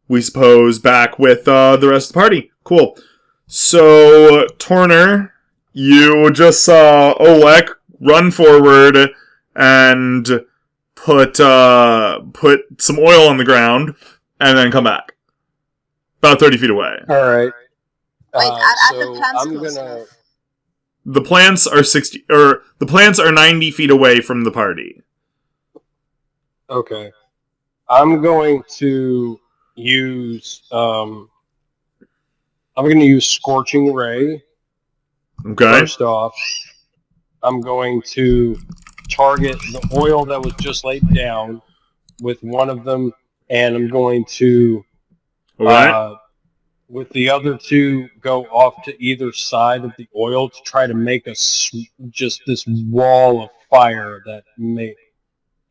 S1: we suppose, back with the rest of the party. Cool. So, Torner, you just saw Olek run forward and put some oil on the ground and then come back. About 30 feet away.
S3: Alright.
S4: Wait, are the
S3: So
S4: plants
S3: I'm
S4: close
S3: gonna...
S4: enough?
S1: The plants are 90 feet away from the party.
S3: Okay. I'm going to use Scorching Ray.
S1: Okay.
S3: First off, I'm going to target the oil that was just laid down with one of them, and I'm going to
S1: Alright.
S3: with the other two go off to either side of the oil to try to make just this wall of fire that make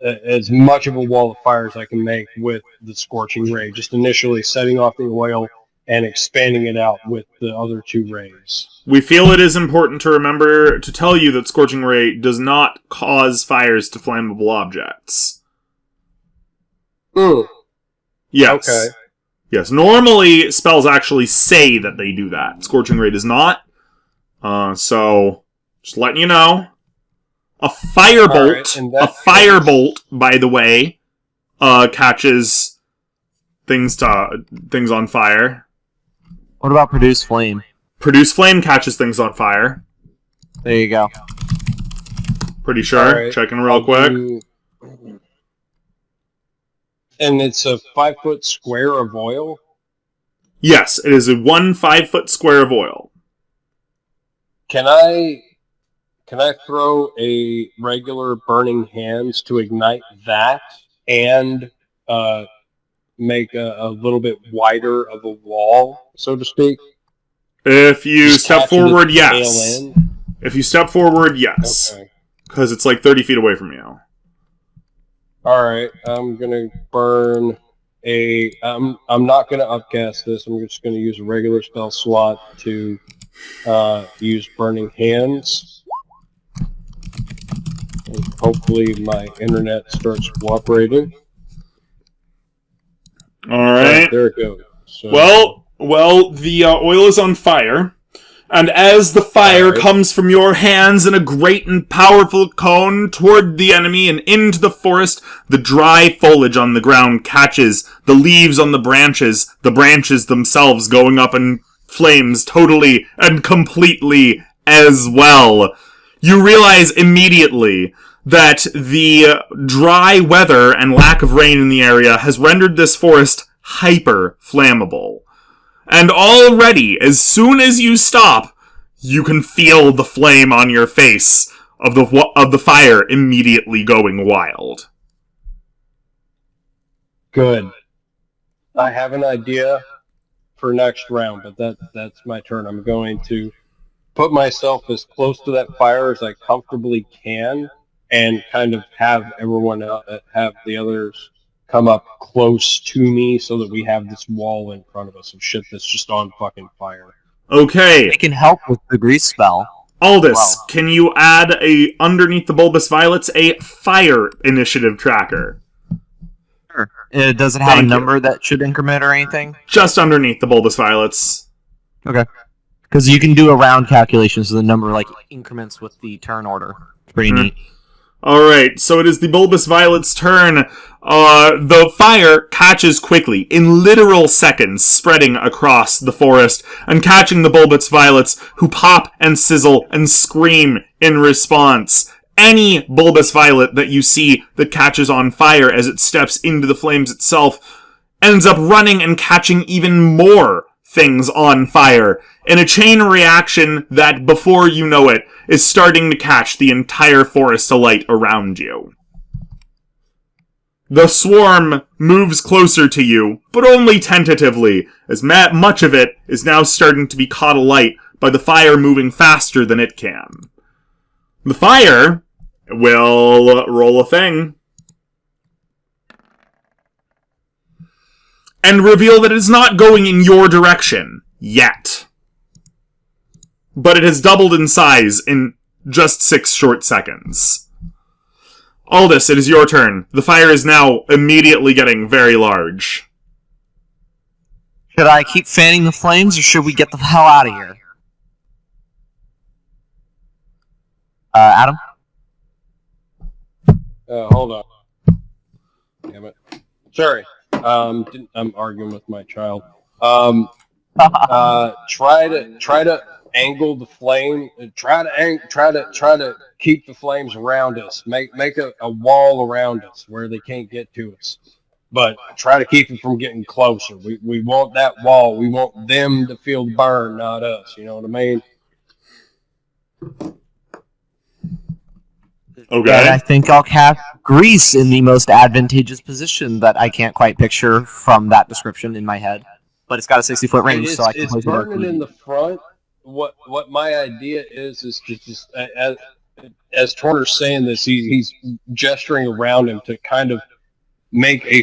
S3: as much of a wall of fire as I can make with the Scorching Ray, just initially setting off the oil and expanding it out with the other two rays.
S1: We feel it is important to remember to tell you that Scorching Ray does not cause fires to flammable objects. Yes.
S3: Okay.
S1: Yes, normally spells actually say that they do that. Scorching Ray does not. So, just letting you know. A firebolt, by the way, catches things on fire.
S2: What about Produce Flame?
S1: Produce Flame catches things on fire.
S2: There you go.
S1: Pretty sure.
S3: Right.
S1: Checking real quick.
S3: And it's a 5 foot square of oil?
S1: Yes, it is a 5 foot square of oil.
S3: Can I throw a regular Burning Hands to ignite that and make a little bit wider of a wall, so to speak?
S1: If you
S3: Just
S1: step
S3: catching
S1: forward,
S3: the
S1: yes.
S3: tail end?
S1: If you step forward, yes.
S3: Okay.
S1: Because it's like 30 feet away from you.
S3: Alright, I'm gonna burn I'm not gonna upcast this, I'm just gonna use a regular spell slot to use Burning Hands. And hopefully my internet starts cooperating.
S1: Alright.
S3: There it goes. So,
S1: Well, the oil is on fire. And as the fire comes from your hands in a great and powerful cone toward the enemy and into the forest, the dry foliage on the ground catches, the leaves on the branches themselves going up in flames totally and completely as well. You realize immediately that the dry weather and lack of rain in the area has rendered this forest hyper flammable. And already, as soon as you stop, you can feel the flame on your face of the fire immediately going wild.
S3: good. I have an idea for next round, but that's my turn. I'm going to put myself as close to that fire as I comfortably can and kind of have everyone have the others come up close to me so that we have this wall in front of us of shit that's just on fucking fire.
S1: Okay.
S2: It can help with the grease spell.
S1: Aldous, can you add underneath the Bulbous Violets, a fire initiative tracker?
S2: Sure. Does it have
S1: Thank
S2: a number that should increment or anything?
S1: Just underneath the Bulbous Violets.
S2: Okay. Because you can do a round calculation, so the number like increments with the turn order. It's pretty neat.
S1: Alright, so it is the bulbous violet's turn. The fire catches quickly, in literal seconds, spreading across the forest, and catching the bulbous violets, who pop and sizzle and scream in response. Any bulbous violet that you see that catches on fire as it steps into the flames itself ends up running and catching even more things on fire, in a chain reaction that, before you know it, is starting to catch the entire forest alight around you. The swarm moves closer to you, but only tentatively, as much of it is now starting to be caught alight by the fire moving faster than it can. The fire will roll a thing and reveal that it is not going in your direction yet. But it has doubled in size in just 6 short seconds. Aldous, it is your turn. The fire is now immediately getting very large.
S2: Should I keep fanning the flames, or should we get the hell out of here? Adam?
S3: Hold on. Damn it. Sorry. I'm arguing with my child. Try to angle the flame. Try to keep the flames around us. Make a wall around us where they can't get to us. But try to keep them from getting closer. We want that wall. We want them to feel the burn, not us. You know what I mean?
S1: Okay.
S2: And I think I'll cap Grease in the most advantageous position that I can't quite picture from that description in my head. But it's got a 60-foot range, so I can place it there.
S3: It's burning in the front. What my idea is to just as Torner's saying this, he's gesturing around him to kind of make a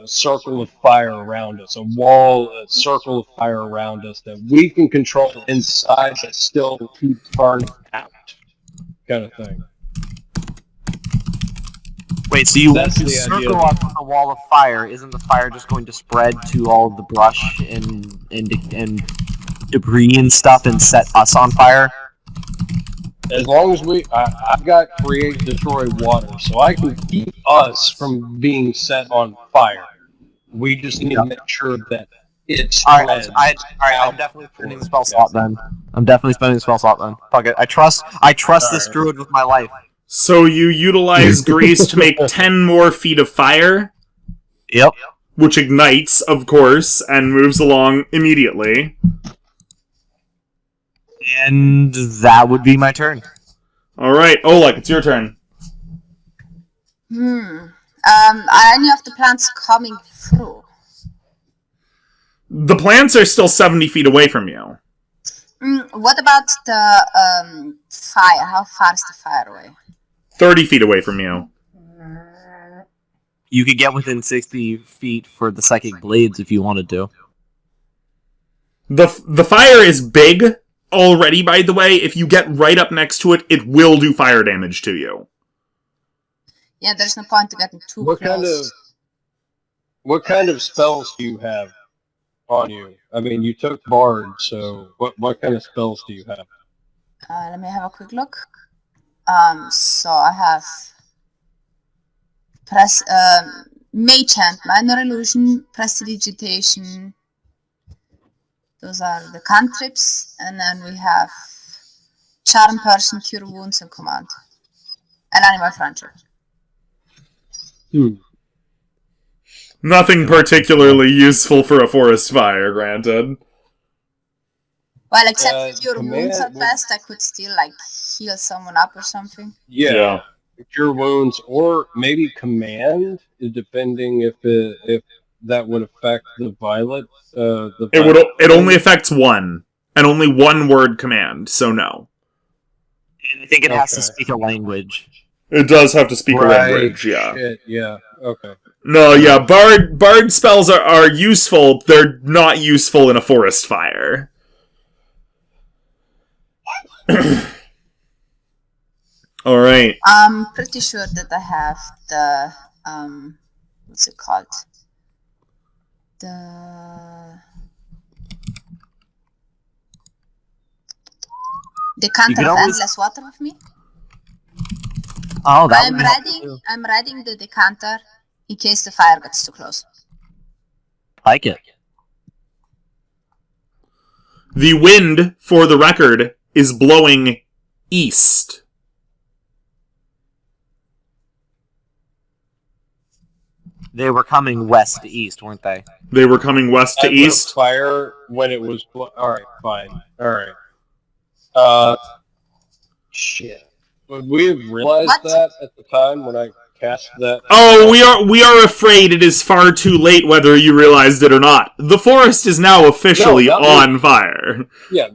S3: circle of fire around us, a circle of fire around us that we can control inside, but still keep burning out, kind of thing.
S2: Wait, so you want
S3: That's
S2: to
S3: the
S2: circle
S3: idea.
S2: up a wall of fire? Isn't the fire just going to spread to all the brush and debris and stuff and set us on fire?
S3: As long as I've got create, destroy, water, so I can keep us from being set on fire. We just need to make sure that it's
S2: Alright, I'm definitely spending the spell slot then. Fuck it. I trust this druid with my life.
S1: So you utilize Grease to make 10 more feet of fire,
S2: Yep.
S1: which ignites, of course, and moves along immediately.
S2: And that would be my turn.
S1: Alright, Oleg, it's your turn.
S4: Are any of the plants coming through?
S1: The plants are still 70 feet away from you.
S4: What about the fire? How far is the fire away?
S1: 30 feet away from you.
S2: You could get within 60 feet for the psychic blades if you wanted to.
S1: The fire is big already, by the way. If you get right up next to it, it will do fire damage to you.
S4: Yeah, there's no point to getting too close.
S3: What kind of spells do you have on you? I mean, you took Bard, so what kind of spells do you have?
S4: Let me have a quick look. So I have Mage Hand, Minor Illusion, Prestidigitation. Those are the cantrips, and then we have Charm Person, Cure Wounds, and Command, and Animal Friendship.
S1: Nothing particularly useful for a forest fire, granted.
S4: Well, except Cure
S3: Command
S4: Wounds at best, I could still like heal someone up or something.
S3: Yeah. Cure Wounds, or maybe Command, depending if that would affect the violet.
S1: It only affects one, and only one word command, so no.
S2: And I think it has to speak a language.
S1: It does have to speak a language, yeah.
S3: Shit, yeah, okay.
S1: No, yeah, bard spells are useful, they're not useful in a forest fire. Alright.
S4: I'm pretty sure that I have the what's it called? Decanter of
S2: always-
S4: endless water with me.
S2: Oh, that would be helpful too.
S4: I'm reading the decanter in case the fire gets too close.
S2: Like it.
S1: The wind, for the record, is blowing east.
S2: They were coming west to east, weren't they?
S1: They were coming west to
S3: I lit
S1: east.
S3: fire when it was. Alright, fine. Alright. Shit. Would we have realized
S4: What?
S3: that at the time when I cast that?
S1: Oh, we are afraid it is far too late whether you realized it or not. The forest is now officially
S3: No, not
S1: on fire.
S3: Yeah.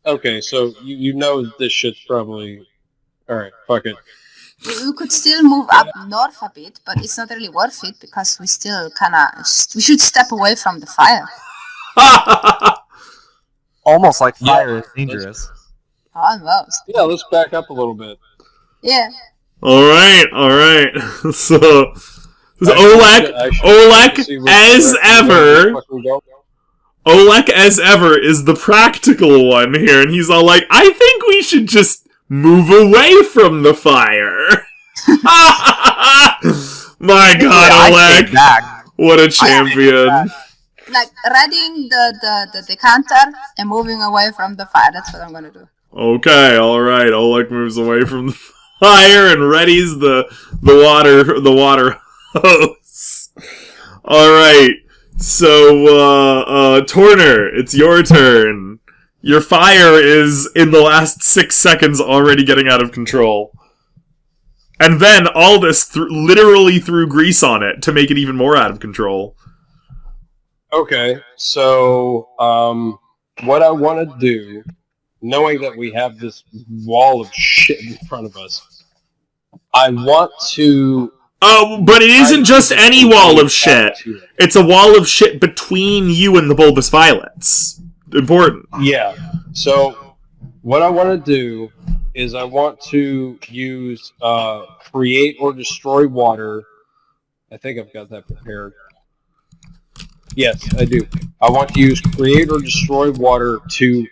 S3: Okay, so you know this shit's probably... Alright, fuck it.
S4: We could still move up north a bit, but it's not really worth it because we still we should step away from the fire.
S2: Almost like
S3: Yeah,
S2: fire is dangerous.
S4: Almost.
S3: Yeah, let's back up a little bit.
S4: Yeah.
S1: Alright. So
S3: I should
S1: Olek,
S3: see which
S1: as
S3: direction
S1: ever...
S3: we go.
S1: Olek, as ever, is the practical one here, and he's all like, I think we should just move away from the fire. My god,
S2: I take
S1: Olek.
S2: back.
S1: What a champion.
S4: Like reading the decanter and moving away from the fire. That's what I'm gonna do.
S1: Okay, alright. Olek moves away from the fire and readies the water hose. Alright. So, Torner, it's your turn. Your fire is, in the last 6 seconds, already getting out of control. And then Aldous literally threw grease on it to make it even more out of control.
S3: Okay, so what I want to do, knowing that we have this wall of shit in front of us, I want to...
S1: Oh, but it isn't just any wall of shit. It's a wall of shit between you and the bulbous violets. Important.
S3: Yeah, so what I want to do is I want to use create or destroy water. I think I've got that prepared. Yes, I do. I want to use create or destroy water to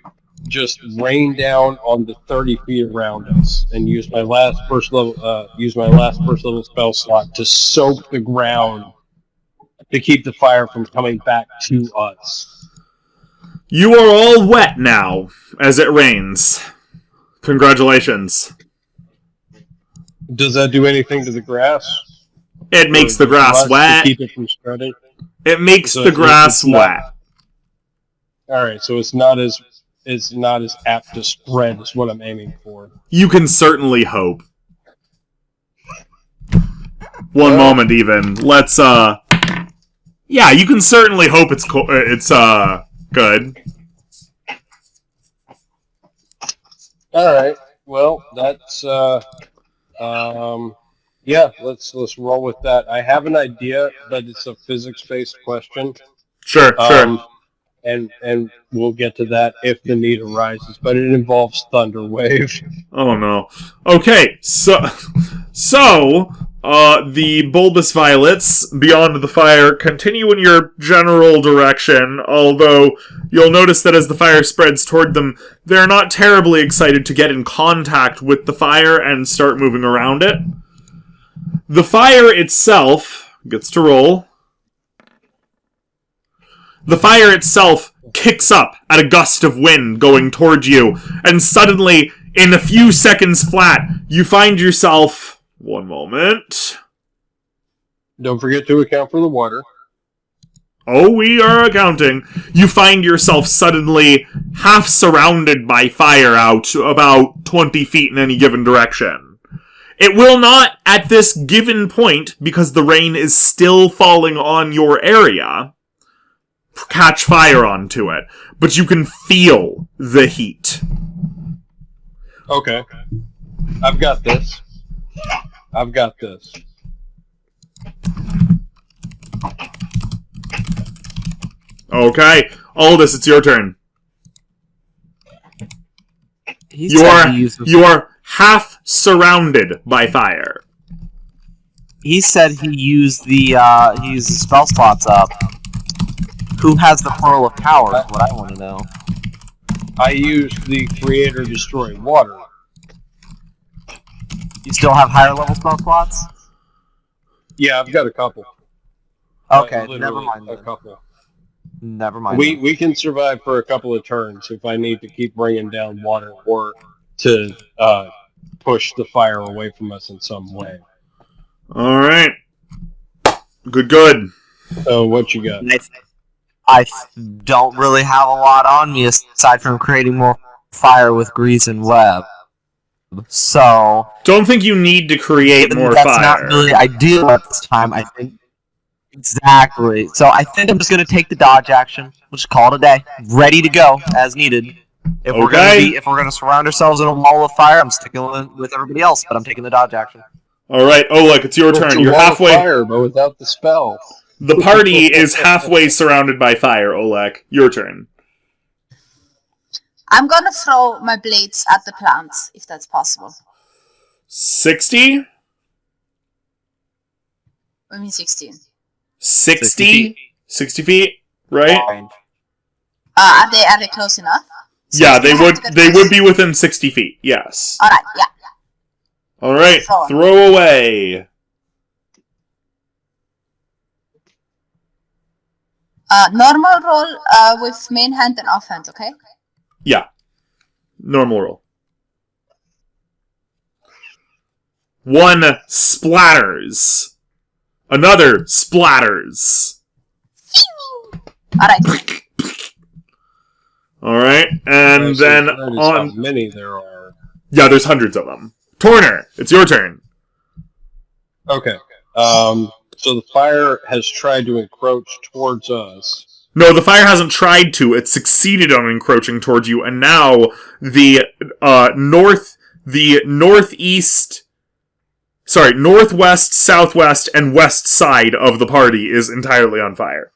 S3: just rain down on the 30 feet around us, and use my last first level spell slot to soak the ground to keep the fire from coming back to us.
S1: You are all wet now, as it rains. Congratulations.
S3: Does that do anything to the grass?
S1: It makes the grass
S3: To
S1: wet.
S3: keep it from spreading?
S1: It makes
S3: So
S1: the grass
S3: it's not-
S1: wet.
S3: Alright, so it's not as apt to spread is what I'm aiming for.
S1: You can certainly hope. One moment, even. Let's, yeah, you can certainly hope it's good.
S3: Alright, well, that's, yeah, let's roll with that. I have an idea, but it's a physics-based question.
S1: Sure.
S3: And we'll get to that if the need arises, but it involves Thunder Wave.
S1: Oh no. Okay, so the bulbous violets beyond the fire continue in your general direction, although you'll notice that as the fire spreads toward them, they're not terribly excited to get in contact with the fire and start moving around it. The fire itself gets to roll. The fire itself kicks up at a gust of wind going towards you, and suddenly, in a few seconds flat, you find yourself... One moment.
S3: Don't forget to account for the water.
S1: Oh, we are accounting. You find yourself suddenly half surrounded by fire out about 20 feet in any given direction. It will not, at this given point, because the rain is still falling on your area, catch fire onto it, but you can feel the heat.
S3: Okay. I've got this.
S1: Okay, Aldous, it's your turn.
S2: He said he used
S1: You are half surrounded by fire.
S2: He said he used the spell slots up. Who has the Pearl of Power is what I want to know.
S3: I used the create or destroy water.
S2: You still have higher level spell slots?
S3: Yeah, I've got a couple.
S2: Okay, never
S3: Literally
S2: mind.
S3: a
S2: Then.
S3: couple.
S2: Never mind.
S3: We can survive for a couple of turns if I need to keep bringing down water or to push the fire away from us in some way.
S1: Alright. Good.
S3: So what you got?
S2: I don't really have a lot on me aside from creating more fire with grease and web. So
S1: Don't think you need to create more
S2: that's
S1: fire.
S2: not really ideal at this time. I think exactly. So I think I'm just gonna take the dodge action. We'll just call it a day. Ready to go as needed. If we're gonna surround ourselves in a wall of fire, I'm sticking with everybody else, but I'm taking the dodge action.
S1: Alright, Oleg, it's your turn. You're halfway.
S3: Fire, but without the spell.
S1: The party is halfway surrounded by fire, Oleg. Your turn.
S4: I'm gonna throw my blades at the plants, if that's possible.
S1: 60?
S4: I mean 16.
S1: 60? 60 feet, right?
S4: Are they close enough? So
S1: Yeah,
S4: it's
S1: they
S4: gonna have to
S1: would
S4: get
S1: they
S4: close.
S1: would be within 60 feet, yes.
S4: Alright, yeah.
S1: Alright, throw away.
S4: Normal roll with main hand and offhand, okay?
S1: Yeah. Normal roll. 1 splatters. Another splatters.
S4: Alright.
S1: Alright, and then
S3: How many there are.
S1: Yeah, there's hundreds of them. Torner, it's your turn.
S3: Okay. So the fire has tried to encroach towards us.
S1: No, the fire hasn't tried to. It succeeded on encroaching towards you, and now the northwest, southwest, and west side of the party is entirely on fire.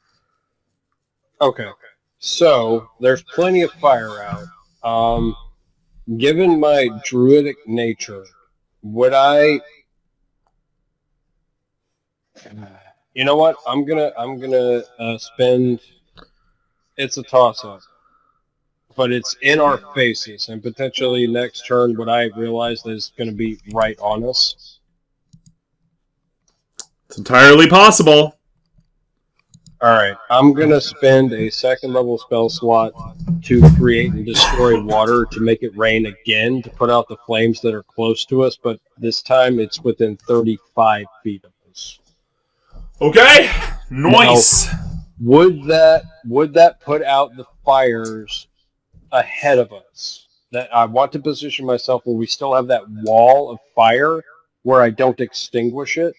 S3: Okay. So there's plenty of fire out. Given my druidic nature, would I? You know what? I'm gonna spend. It's a toss-up, but it's in our faces, and potentially next turn, would I realize that it's going to be right on us?
S1: It's entirely possible.
S3: All right, I'm gonna spend a second level spell slot to create and destroy water to make it rain again to put out the flames that are close to us, but this time it's within 35 feet of us.
S1: Okay, nice.
S3: Now, would that put out the fires ahead of us? That I want to position myself where we still have that wall of fire where I don't extinguish it,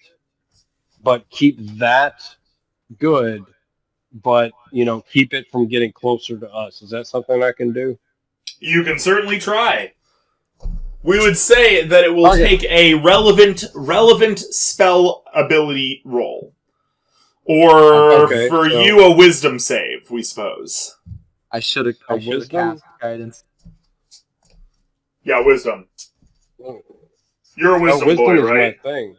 S3: but keep that good, but keep it from getting closer to us. Is that something I can do?
S1: You can certainly try. We would say that it will take a relevant spell ability roll. Or you, a wisdom save, we suppose.
S2: I should have cast guidance.
S1: Yeah, wisdom. You're a wisdom boy,
S3: is
S1: right?
S3: My thing.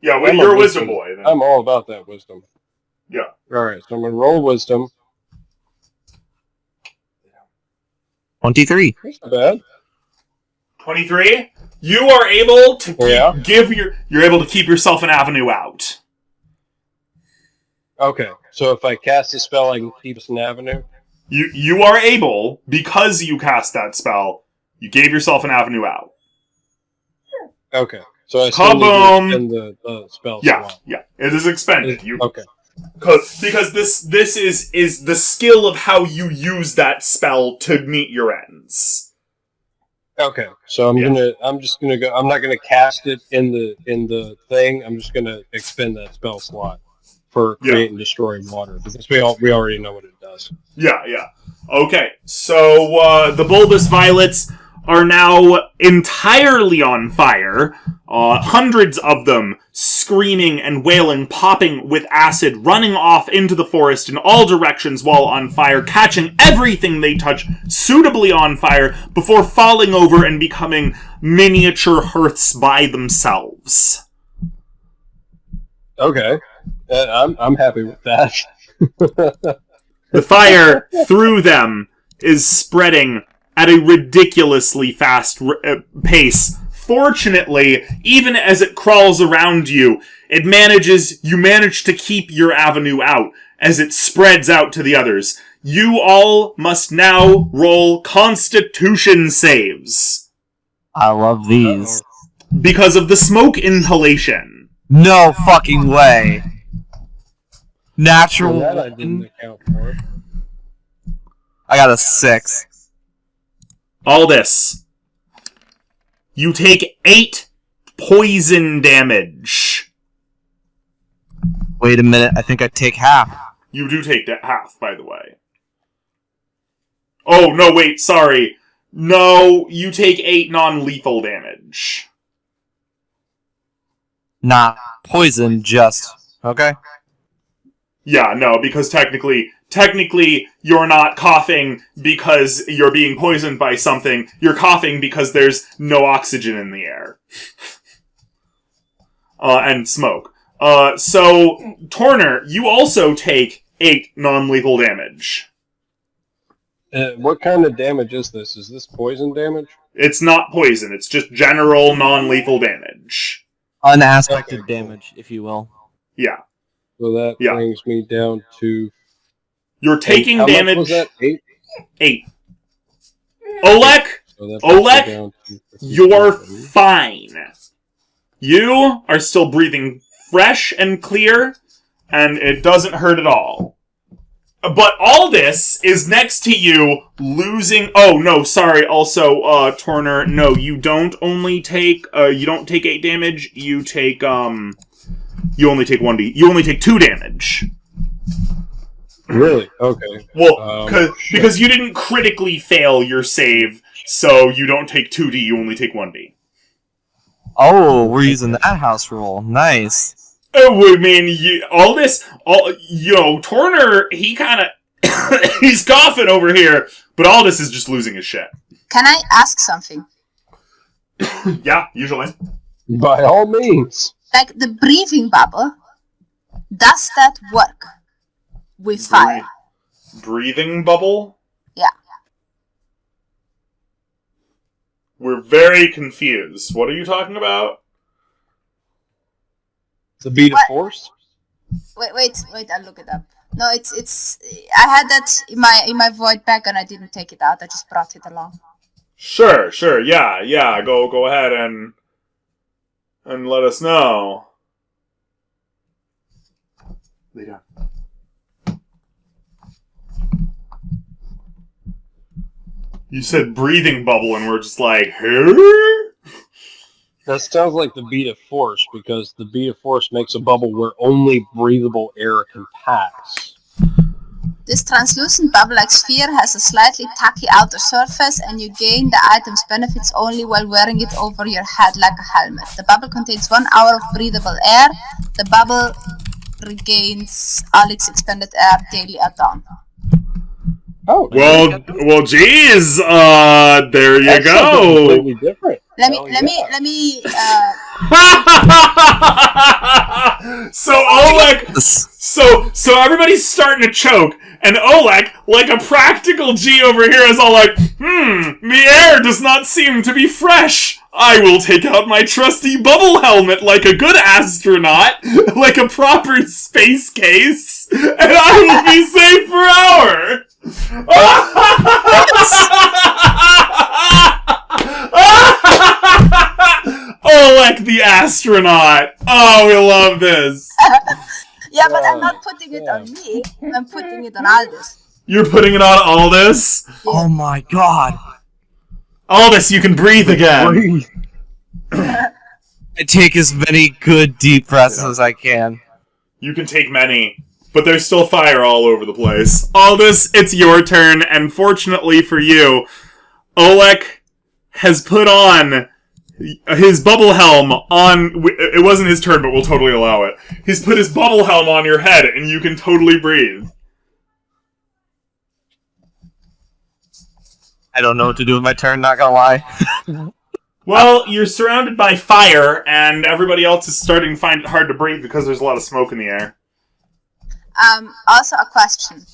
S1: Yeah, you're a wisdom boy. Then.
S3: I'm all about that wisdom.
S1: Yeah.
S3: Alright, so I'm going to roll wisdom.
S2: 23.
S3: That's not bad.
S1: 23? You are able to you're able to keep yourself an avenue out.
S3: Okay, so if I cast a spell, I can keep us an avenue?
S1: You are able, because you cast that spell, you gave yourself an avenue out.
S3: Okay, so I still need to extend the spell slot.
S1: Yeah, it is expended.
S3: Okay.
S1: Because this is the skill of how you use that spell to meet your ends.
S3: Okay, so I'm just gonna go. I'm not gonna cast it in the thing. I'm just gonna expend that spell slot for create and destroy water because we already know what it does.
S1: Yeah. Okay, so the bulbous violets are now entirely on fire. Hundreds of them screaming and wailing, popping with acid, running off into the forest in all directions while on fire, catching everything they touch suitably on fire before falling over and becoming miniature hearths by themselves.
S3: Okay, I'm happy with that.
S1: The fire through them is spreading at a ridiculously fast pace. Fortunately, even as it crawls around you, you manage to keep your avenue out as it spreads out to the others. You all must now roll Constitution saves.
S2: I love these.
S1: Because of the smoke inhalation.
S2: No fucking way. Natural
S3: That I didn't account for.
S2: I got a 6.
S1: Aldous, you take 8 poison damage.
S2: Wait a minute, I think I take half.
S1: You do take half, by the way. Oh, no, wait, sorry. No, you take 8 non-lethal damage.
S2: Not poison, just... Okay.
S1: Yeah, no, because technically, you're not coughing because you're being poisoned by something. You're coughing because there's no oxygen in the air. And smoke. So, Torner, you also take 8 non-lethal damage.
S3: What kind of damage is this? Is this poison damage?
S1: It's not poison, it's just general non-lethal damage.
S2: Unaspected damage, if you will.
S1: Yeah.
S3: So that brings me down to...
S1: You're taking
S3: How
S1: damage...
S3: much was that? 8?
S1: 8. Olek, you're fine. You are still breathing fresh and clear, and it doesn't hurt at all. But Aldous is next to you, losing... Oh, no, sorry, also, Torner, no, you don't only take... you don't take 8 damage, you take, You only take 1d... You only take 2 damage.
S3: Really? Okay.
S1: Well, because you didn't critically fail your save, so you don't take 2d, you only take 1d.
S2: Oh, we're using that house rule. Nice.
S1: Oh, I mean, Torner, he kind of... he's coughing over here, but Aldous is just losing his shit.
S4: Can I ask something?
S1: Yeah, usually.
S3: By all means.
S4: Like the breathing bubble, does that work with fire?
S1: Breathing bubble?
S4: Yeah.
S1: We're very confused. What are you talking about?
S3: The beat of force?
S4: Wait, I'll look it up. No, it's I had that in my void bag and I didn't take it out, I just brought it along.
S1: Sure, yeah, go ahead and let us know. Lay down. You said breathing bubble and we're just like, huh?
S3: That sounds like the beat of force, because the beat of force makes a bubble where only breathable air can pass.
S4: This translucent bubble-like sphere has a slightly tacky outer surface, and you gain the item's benefits only while wearing it over your head like a helmet. The bubble contains 1 hour of breathable air. The bubble regains all its expended air daily at dawn.
S1: Oh, well, geez, there you go.
S3: Completely different.
S4: Let me.
S1: So Oleg, so everybody's starting to choke, and Oleg, like a practical G over here, is all like, the air does not seem to be fresh. I will take out my trusty bubble helmet like a good astronaut, like a proper space case, and I will be safe forever. Oleg the astronaut. Oh, we love this.
S4: Yeah, but I'm not putting it on me. I'm putting it on Aldous.
S1: You're putting it on Aldous?
S2: Yeah. Oh my god.
S1: Aldous, you can breathe again.
S2: I take as many good deep breaths as I can.
S1: You can take many, but there's still fire all over the place. Aldous, it's your turn, and fortunately for you, Oleg has put on his bubble helm on... It wasn't his turn, but we'll totally allow it. He's put his bubble helm on your head, and you can totally breathe.
S2: I don't know what to do with my turn, not gonna lie.
S1: Well, you're surrounded by fire, and everybody else is starting to find it hard to breathe because there's a lot of smoke in the air.
S4: Also a question.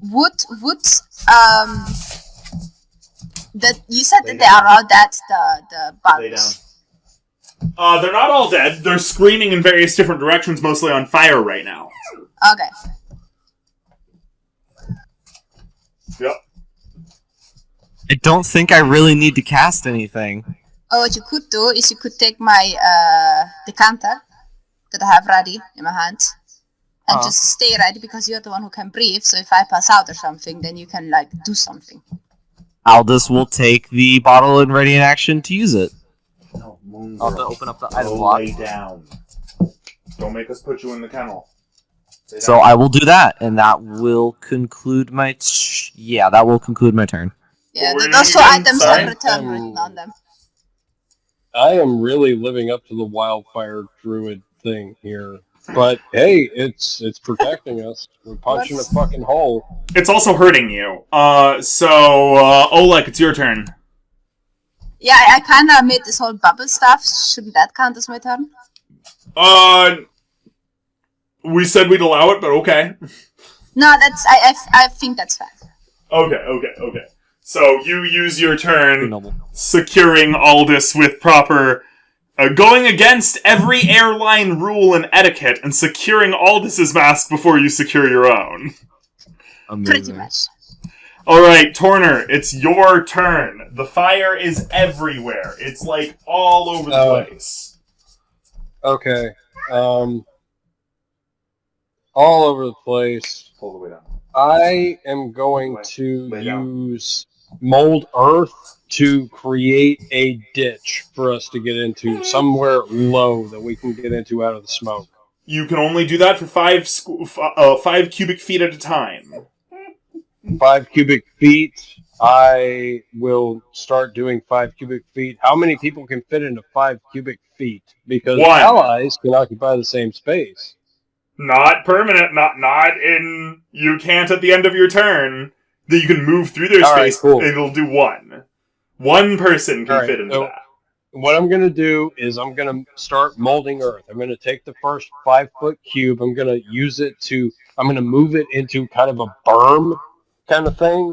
S4: would that you said that they are all dead, the bugs.
S1: They're not all dead. They're screaming in various different directions, mostly on fire right now.
S4: Okay.
S1: Yep.
S2: I don't think I really need to cast anything.
S4: Oh, what you could do is you could take my decanter that I have ready in my hand and just stay ready because you're the one who can breathe. So if I pass out or something, then you can like do something.
S2: Aldous will take the bottle and ready in action to use it.
S1: No,
S2: I'll have to open up the item block.
S1: Lay down. Don't make us put you in the kennel.
S2: So I will do that, and that will conclude my... that will conclude my turn.
S4: Yeah,
S1: What were
S4: those
S1: you
S4: two
S1: doing?
S4: items
S1: Sorry?
S4: have return written on them.
S3: I am really living up to the wildfire druid thing here. But hey, it's protecting us. We're punching a fucking hole.
S1: It's also hurting you. Oleg, it's your turn.
S4: Yeah, I kind of made this whole bubble stuff. Shouldn't that count as my turn?
S1: We said we'd allow it, but okay.
S4: No, that's I think that's fair.
S1: Okay. So you use your turn
S2: Noble.
S1: securing Aldous with proper... going against every airline rule and etiquette and securing Aldous' mask before you secure your own.
S2: Amazing.
S4: Pretty much.
S1: Alright, Torner, it's your turn. The fire is everywhere. It's like all over the place.
S3: Okay. All over the place.
S1: Pull the way down.
S3: I am going to use mold earth to create a ditch for us to get into, somewhere low that we can get into out of the smoke.
S1: You can only do that for 5 cubic feet at a time.
S3: 5 cubic feet. I will start doing 5 cubic feet. How many people can fit into 5 cubic feet? Because
S1: One.
S3: allies can occupy the same space.
S1: Not permanent, not in... You can't at the end of your turn. That you can move through their
S3: All right,
S1: space,
S3: cool.
S1: it'll do one. One person can fit into that.
S3: What I'm going to do is I'm going to start molding earth. I'm going to take the first 5-foot cube. I'm going to use it to... I'm going to move it into kind of a berm kind of thing.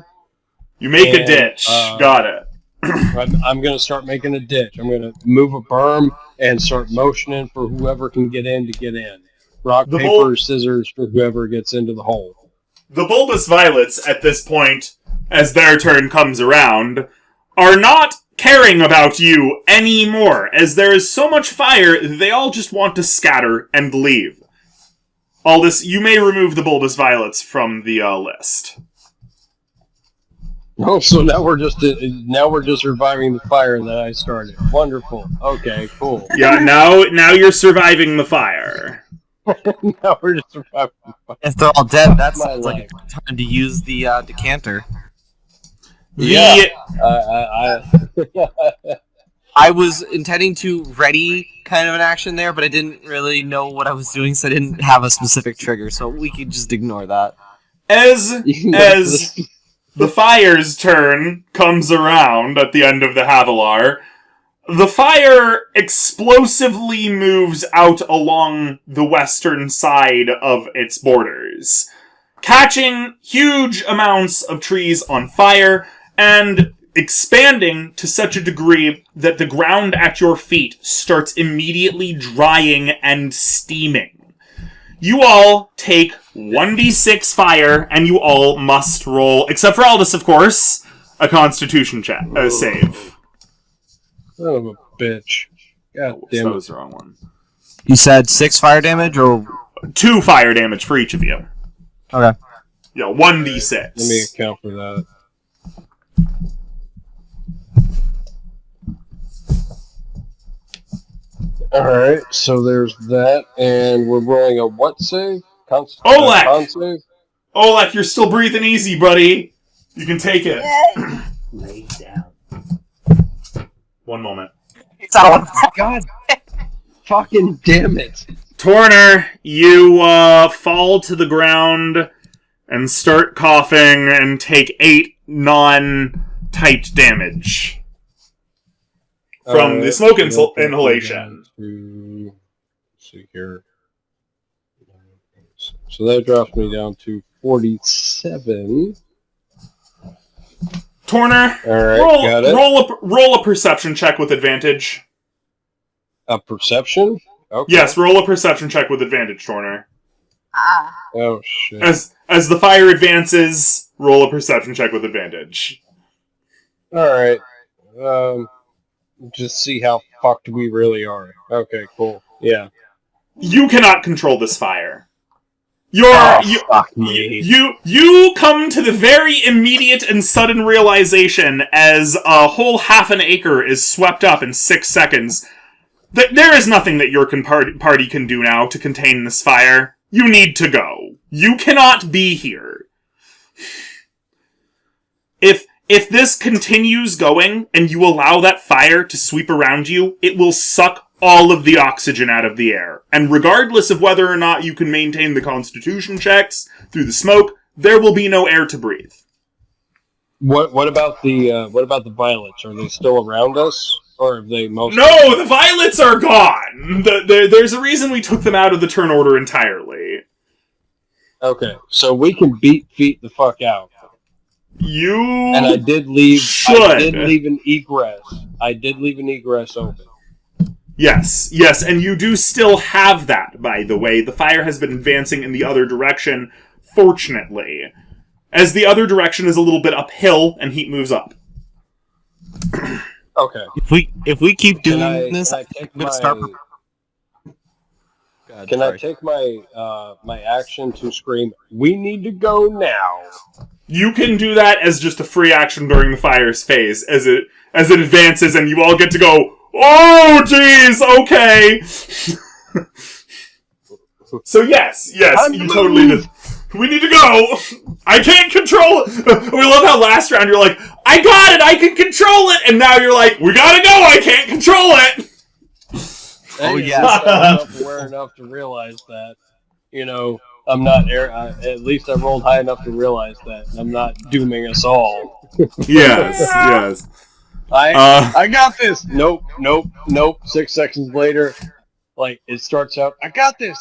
S1: You make a ditch. Got it.
S3: I'm going to start making a ditch. I'm going to move a berm and start motioning for whoever can get in to get in. Rock, paper, scissors for whoever gets into the hole.
S1: The bulbous violets, at this point, as their turn comes around, are not caring about you anymore, as there is so much fire, they all just want to scatter and leave. Aldous, you may remove the bulbous violets from the list.
S3: Oh, so now we're just reviving the fire that I started. Wonderful. Okay, cool.
S1: Yeah, now you're surviving the fire.
S3: Now we're just reviving the fire.
S2: If they're all dead, that
S3: My
S2: sounds like a good time to use the decanter. I was intending to ready kind of an action there, but I didn't really know what I was doing, so I didn't have a specific trigger, so we could just ignore that.
S1: As the fire's turn comes around at the end of the Havilar, the fire explosively moves out along the western side of its borders, catching huge amounts of trees on fire and expanding to such a degree that the ground at your feet starts immediately drying and steaming. You all take 1d6 fire, and you all must roll, except for Aldous, of course, a Constitution save.
S3: Son of a bitch. God damn
S1: That
S3: it.
S1: was the wrong one.
S2: You said 6 fire damage, or...
S1: 2 fire damage for each of you.
S2: Okay.
S1: Yeah, 1d6.
S3: Let me account for that. Alright, so there's that, and we're rolling a what save? Con save?
S1: Oleg, you're still breathing easy, buddy. You can take it.
S4: Yay.
S1: Lay down. One moment.
S3: God fucking damn it.
S1: Torner, you fall to the ground and start coughing and take 8 non-typed damage from the smoke inhalation.
S3: Let's see here. So that drops me down to 47.
S1: Torner,
S3: Alright, got it.
S1: roll a perception check with advantage.
S3: A perception? Okay.
S1: Yes, roll a perception check with advantage, Torner.
S4: Ah.
S3: Oh, shit.
S1: As the fire advances, roll a perception check with advantage.
S3: Alright. Just see how fucked we really are. Okay, cool. Yeah.
S1: You cannot control this fire.
S3: Fuck me.
S1: You come to the very immediate and sudden realization as a whole half an acre is swept up in 6 seconds that there is nothing that your party can do now to contain this fire. You need to go. You cannot be here. If this continues going and you allow that fire to sweep around you, it will suck all of the oxygen out of the air. And regardless of whether or not you can maintain the constitution checks through the smoke, there will be no air to breathe.
S3: What about the violets? Are they still around us? Or have they mostly...
S1: No, the violets are gone! There's a reason we took them out of the turn order entirely.
S3: Okay, so we can beat feet the fuck out. And I did leave an egress. I did leave an egress open.
S1: Yes, and you do still have that, by the way. The fire has been advancing in the other direction, fortunately. As the other direction is a little bit uphill, and heat moves up.
S3: Okay.
S2: If we keep doing this, I'm gonna start.
S3: Can I take my action to scream, "We need to go now"?
S1: You can do that as just a free action during the fire's phase, as it advances, and you all get to go, "Oh, jeez, okay." So yes, you totally did. We need to go. I can't control it. We love how last round you're like, I got it, I can control it, and now you're like, we gotta go, I can't control it.
S3: Oh yes, I'm aware enough to realize that. I'm not at least I rolled high enough to realize that I'm not dooming us all.
S1: Yes.
S3: I got this. Nope. 6 seconds later, it starts out. I got this.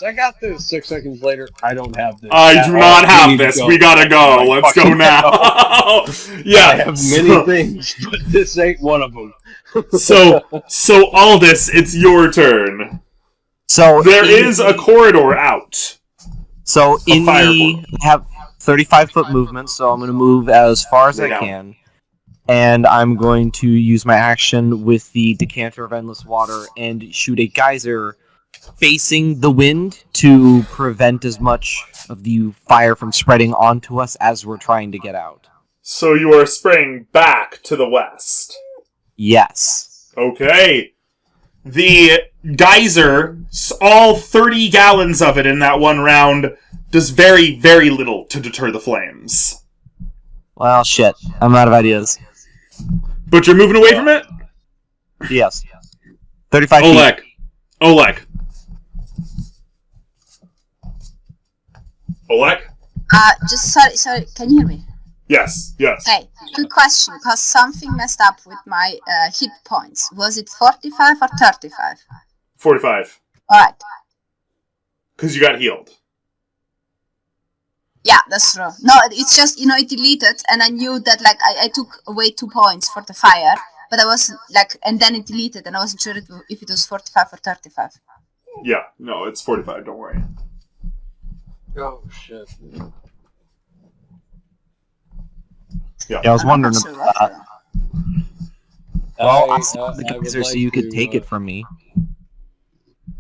S3: 6 seconds later, I don't have this.
S1: I do not have this. We gotta go. Let's go now. Yeah.
S3: I have many things, but this ain't one of them.
S1: So Aldous, it's your turn.
S2: So
S1: there is a corridor out.
S2: So I have 35-foot movement, so I'm going to move as far as I can. And I'm going to use my action with the Decanter of Endless Water and shoot a geyser facing the wind to prevent as much of the fire from spreading onto us as we're trying to get out.
S1: So you are spraying back to the west.
S2: Yes.
S1: Okay. The geyser, all 30 gallons of it in that one round, does very, very little to deter the flames.
S2: Well, shit. I'm out of ideas.
S1: But you're moving away from it?
S2: Yes. 35 feet.
S1: Oleg.
S4: Sorry, can you hear me?
S1: Yes.
S4: Okay, quick question, because something messed up with my hit points. Was it 45 or 35?
S1: 45.
S4: Alright.
S1: Because you got healed.
S4: Yeah, that's true. No, it's just, it deleted, and I knew that, I took away 2 points for the fire, but I was, and then it deleted, and I wasn't sure if it was 45 or 35.
S1: Yeah, no, it's 45, don't worry.
S3: Oh, shit.
S1: Yeah,
S2: I was wondering about that. Well,
S3: I
S2: the geyser so you could take it from me.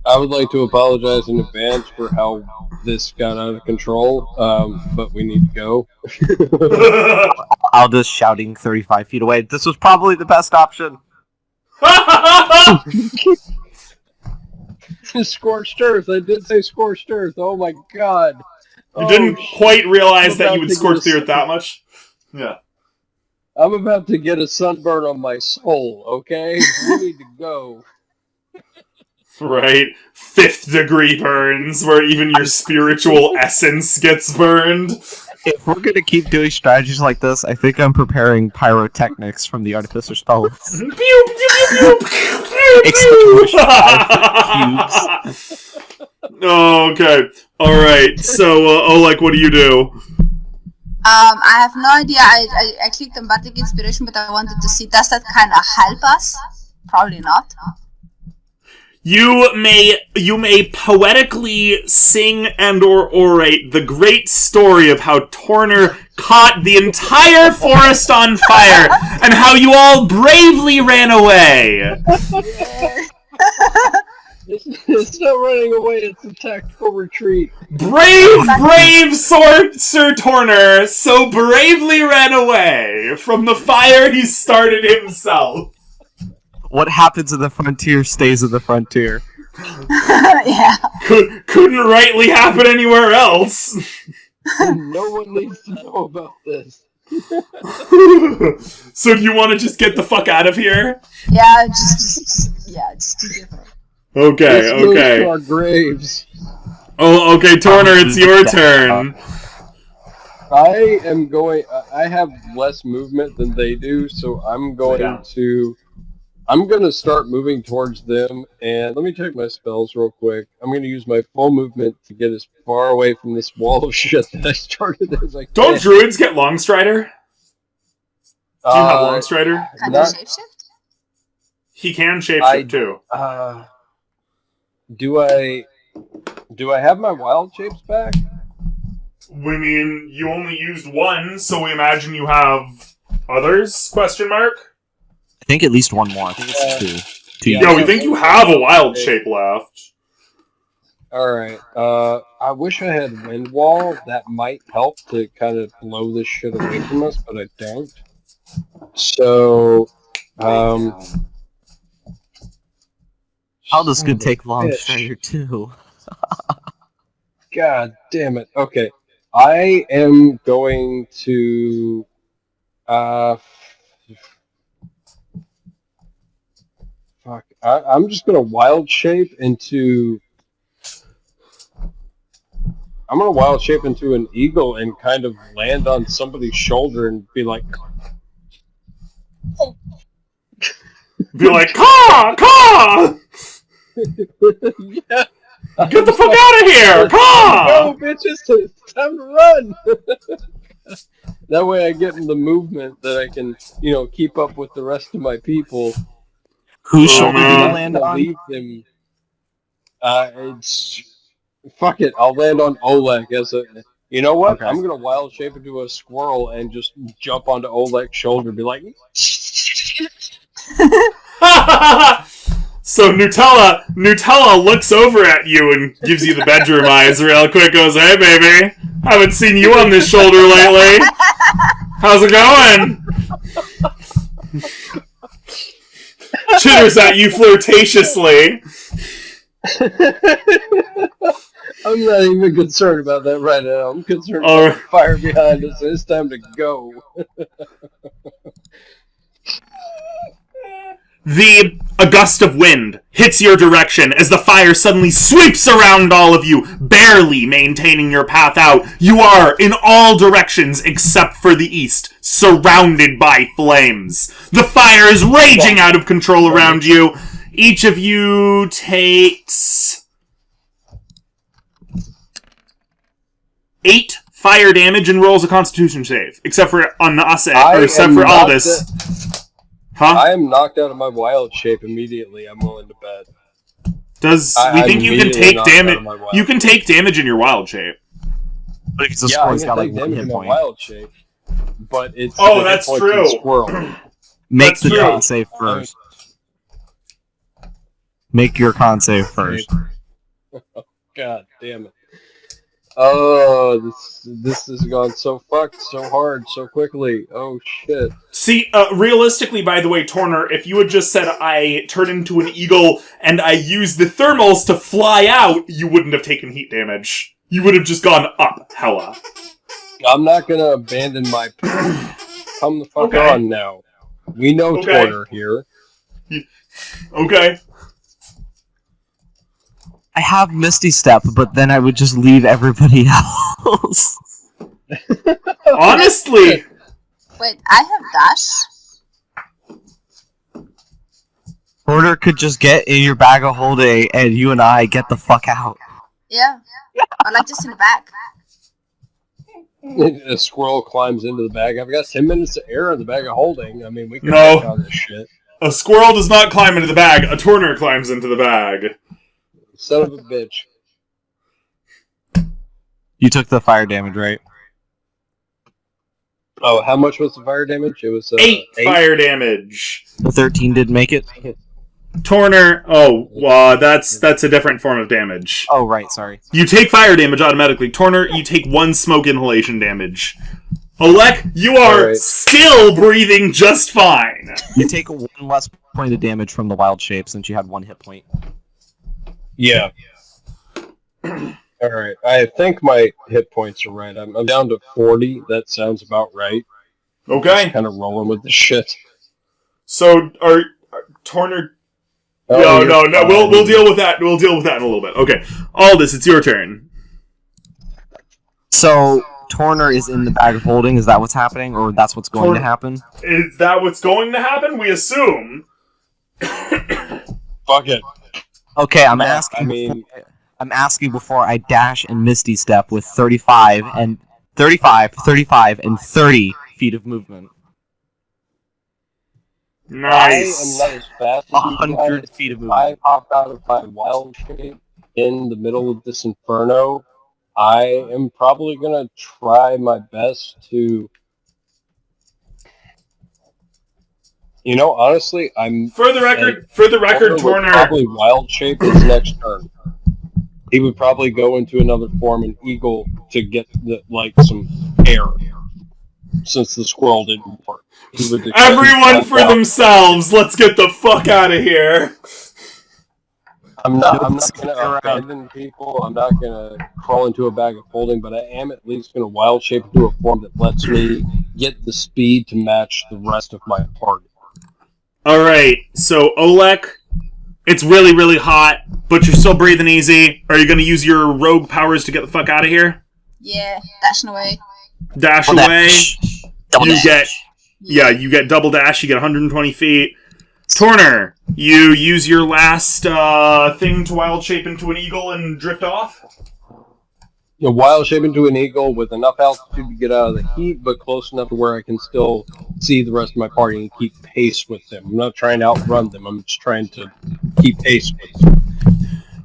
S3: I would like to apologize in advance for how this got out of control, but we need to go.
S2: I'll just shouting 35 feet away. This was probably the best option.
S3: Scorched earth. I did say scorched earth. Oh my god.
S1: You didn't quite realize that you would scorch the earth that much? Yeah.
S3: I'm about to get a sunburn on my soul, okay? We need to go.
S1: Right? 5th degree burns, where even your spiritual essence gets burned.
S2: If we're gonna keep doing strategies like this, I think I'm preparing pyrotechnics from the Artificer spells.
S1: Pew, pew, pew, pew,
S2: Extinguish 5 cubes.
S1: Okay. Alright, so, Oleg, what do you do?
S4: I have no idea. I clicked on Bardic Inspiration, but I wanted to see, does that kind of help us? Probably not.
S1: You may poetically sing and or orate the great story of how Torner caught the entire forest on fire and how you all bravely ran away.
S3: It's not running away, it's a tactical retreat.
S1: Brave Sir Torner so bravely ran away from the fire he started himself.
S2: What happens in the frontier stays in the frontier.
S4: Yeah.
S1: Couldn't rightly happen anywhere else.
S3: No one needs to know about this.
S1: So do you want to just get the fuck out of here?
S4: Yeah, just do different.
S1: Okay.
S3: Our graves.
S1: Oh, okay, Torner, it's your turn.
S3: I am going. I have less movement than they do, so I'm going to. I'm going to start moving towards them, and let me check my spells real quick. I'm going to use my full movement to get as far away from this wall of shit that I started as I can.
S1: Don't druids get Longstrider? Do you have Longstrider?
S4: Can you shapeshift?
S1: He can shapeshift too.
S3: Do I have my wild shapes back?
S1: We mean, you only used one, so we imagine you have others? Question mark?
S2: I think at least one more. I think it's two.
S1: Yeah, we think you have a wild shape left.
S3: Alright, I wish I had Wind Wall. That might help to kind of blow this shit away from us, but I don't. So,
S2: Aldous could take Longstrider too.
S3: God damn it. Okay. I am going to... Fuck. I'm just going to wild shape into... I'm going to wild shape into an eagle and kind of land on somebody's shoulder and be like...
S1: Be like, caw! Caw!
S3: Yeah.
S1: Get the fuck out of here! Caw!
S3: Go, bitches! It's time to run! That way I get in the movement that I can, keep up with the rest of my people.
S2: Whose shoulder
S1: no.
S2: do you land on?
S3: Leave them. Fuck it, I'll land on Oleg as a... You know what?
S2: Okay.
S3: I'm gonna wild shape into a squirrel and just jump onto Oleg's shoulder and be like...
S1: So Nutella looks over at you and gives you the bedroom eyes real quick, goes, "Hey baby, haven't seen you on this shoulder lately. How's it going?" Chitters at you flirtatiously.
S3: I'm not even concerned about that right now. I'm concerned about the fire behind us. It's time to go.
S1: A gust of wind hits your direction as the fire suddenly sweeps around all of you, barely maintaining your path out. You are, in all directions except for the east, surrounded by flames. The fire is raging out of control around you. Each of you takes 8 fire damage and rolls a Constitution save, except for Aldous. Huh?
S3: I am knocked out of my wild shape immediately. I'm willing to bet.
S1: We think you can take damage? You can take damage in your wild shape.
S2: But if it's a
S3: Yeah, I
S2: squirrel, it's
S3: can
S2: got like
S3: take
S2: one
S3: damage
S2: hit
S3: in my
S2: point.
S3: wild shape. But it's
S1: Oh,
S3: the hit
S1: that's
S3: points
S1: true.
S3: of the squirrel.
S2: Make
S1: That's
S2: the
S1: true.
S2: con save first. Make your con save first.
S3: God damn it. Oh, this has gone so fucked, so hard, so quickly. Oh, shit.
S1: See, realistically, by the way, Torner, if you had just said, I turn into an eagle and I use the thermals to fly out, you wouldn't have taken heat damage. You would have just gone up, hella.
S3: I'm not gonna abandon my plan. Come the fuck
S1: Okay.
S3: on now. We know
S1: Okay.
S3: Torner here.
S1: Okay.
S2: I have Misty Step, but then I would just leave everybody else.
S1: Honestly,
S4: Wait, I have dash?
S2: Porter could just get in your bag of holding and you and I get the fuck out.
S4: Yeah. Or like just in the back.
S3: A squirrel climbs into the bag. I've got 10 minutes to air in the bag of holding. I mean, we can
S1: No.
S3: work on this shit.
S1: A squirrel does not climb into the bag. A Torner climbs into the bag.
S3: Son of a bitch.
S2: You took the fire damage, right?
S3: Oh, how much was the fire damage? It was
S1: 8 fire damage.
S2: The 13 did make it.
S1: Torner. That's a different form of damage.
S2: Oh, right. Sorry.
S1: You take fire damage automatically. Torner, you take 1 smoke inhalation damage. Olek, you are still breathing just fine.
S2: You take 1 less point of damage from the wild shape since you had 1 hit point.
S3: Yeah. Alright, I think my hit points are right. I'm down to 40. That sounds about right.
S1: Okay.
S3: Just kind of rolling with the shit.
S1: So, are Torner...
S3: Oh,
S1: no. We'll deal with that. We'll deal with that in a little bit. Okay. Aldous, it's your turn.
S2: So, Torner is in the bag of holding. Is that what's happening? Or that's what's going to happen?
S1: Is that what's going to happen? We assume.
S3: Fuck it.
S2: Okay, I'm asking before I dash and Misty Step with 35, 35, and 30 feet of movement.
S1: Nice.
S3: I am not as fast as
S2: 100 feet of movement.
S3: I popped out of my wild shape in the middle of this inferno. I am probably going to try my best to... honestly, I'm...
S1: For the record, Torner...
S3: probably wild shape his next turn. He would probably go into another form, an eagle, to get some air. Since the squirrel didn't work.
S1: Everyone for themselves! Let's get the fuck out of here!
S3: I'm not going to abandon people. I'm not going to crawl into a bag of holding, but I am at least going to wild shape into a form that lets me get the speed to match the rest of my party.
S1: Alright, so Olek, it's really, really hot, but you're still breathing easy. Are you going to use your rogue powers to get the fuck out of here?
S4: Yeah, dashing away.
S1: Dash
S2: Double
S1: away.
S2: Double dash.
S1: You get double dash, you get 120 feet. Torner, you use your last thing to wild shape into an eagle and drift off?
S3: Wild shape into an eagle with enough altitude to get out of the heat, but close enough to where I can still see the rest of my party and keep pace with them. I'm not trying to outrun them, I'm just trying to keep pace with them.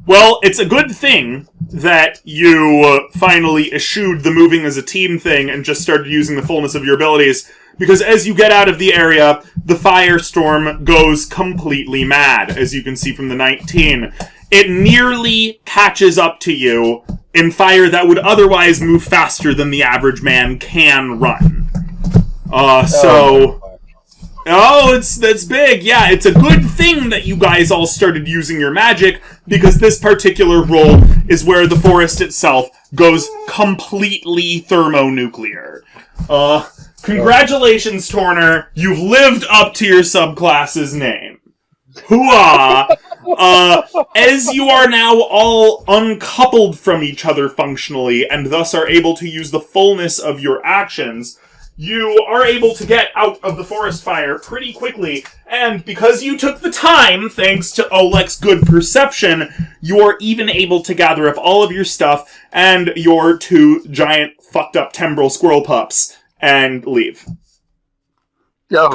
S1: Well, it's a good thing that you finally eschewed the moving as a team thing and just started using the fullness of your abilities, because as you get out of the area, the firestorm goes completely mad, as you can see from the 19. It nearly catches up to you in fire that would otherwise move faster than the average man can run. That's big. Yeah, it's a good thing that you guys all started using your magic, because this particular roll is where the forest itself goes completely thermonuclear. Congratulations, Torner. You've lived up to your subclass's name. Hooah! As you are now all uncoupled from each other functionally, and thus are able to use the fullness of your actions, you are able to get out of the forest fire pretty quickly, and because you took the time, thanks to Olek's good perception, you are even able to gather up all of your stuff and your 2 giant fucked up Tembril squirrel pups and leave.
S3: Oh,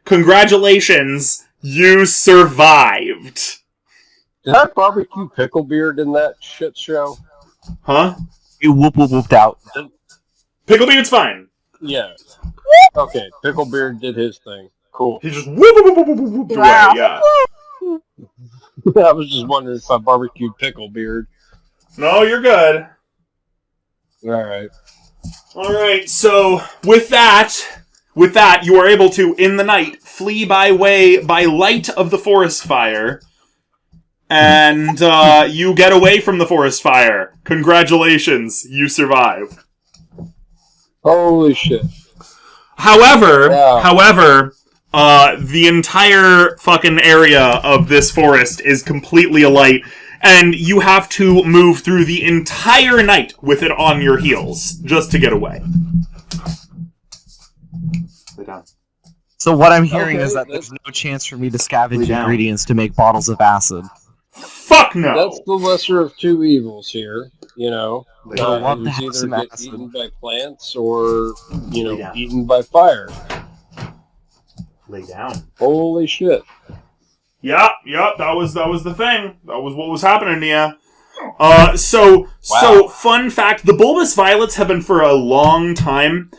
S1: Congratulations, you survived.
S3: Did I barbecue Picklebeard in that shit show?
S1: Huh?
S2: You whooped out.
S1: Picklebeard's fine.
S3: Yeah. Okay, Picklebeard did his thing. Cool.
S1: He just whooped away, yeah.
S3: I was just wondering if I barbecued Picklebeard.
S1: No, you're good. Alright, so with that, you are able to, in the night, flee by light of the forest fire, and you get away from the forest fire. Congratulations, you survived.
S3: Holy shit.
S1: However, the entire fucking area of this forest is completely alight, and you have to move through the entire night with it on your heels, just to get away. Lay down.
S2: So what I'm hearing is that there's no chance for me to scavenge ingredients to make bottles of acid.
S1: Fuck no.
S3: That's the lesser of two evils here, you know.
S2: I don't want
S3: It's
S2: that
S3: either
S2: some
S3: get
S2: acid.
S3: eaten by plants or, you know,
S1: Yeah.
S3: eaten by fire.
S1: Lay down.
S3: Holy shit.
S1: Yeah, that was the thing. That was what was happening to you. So fun fact, the bulbous violets have been for a long time,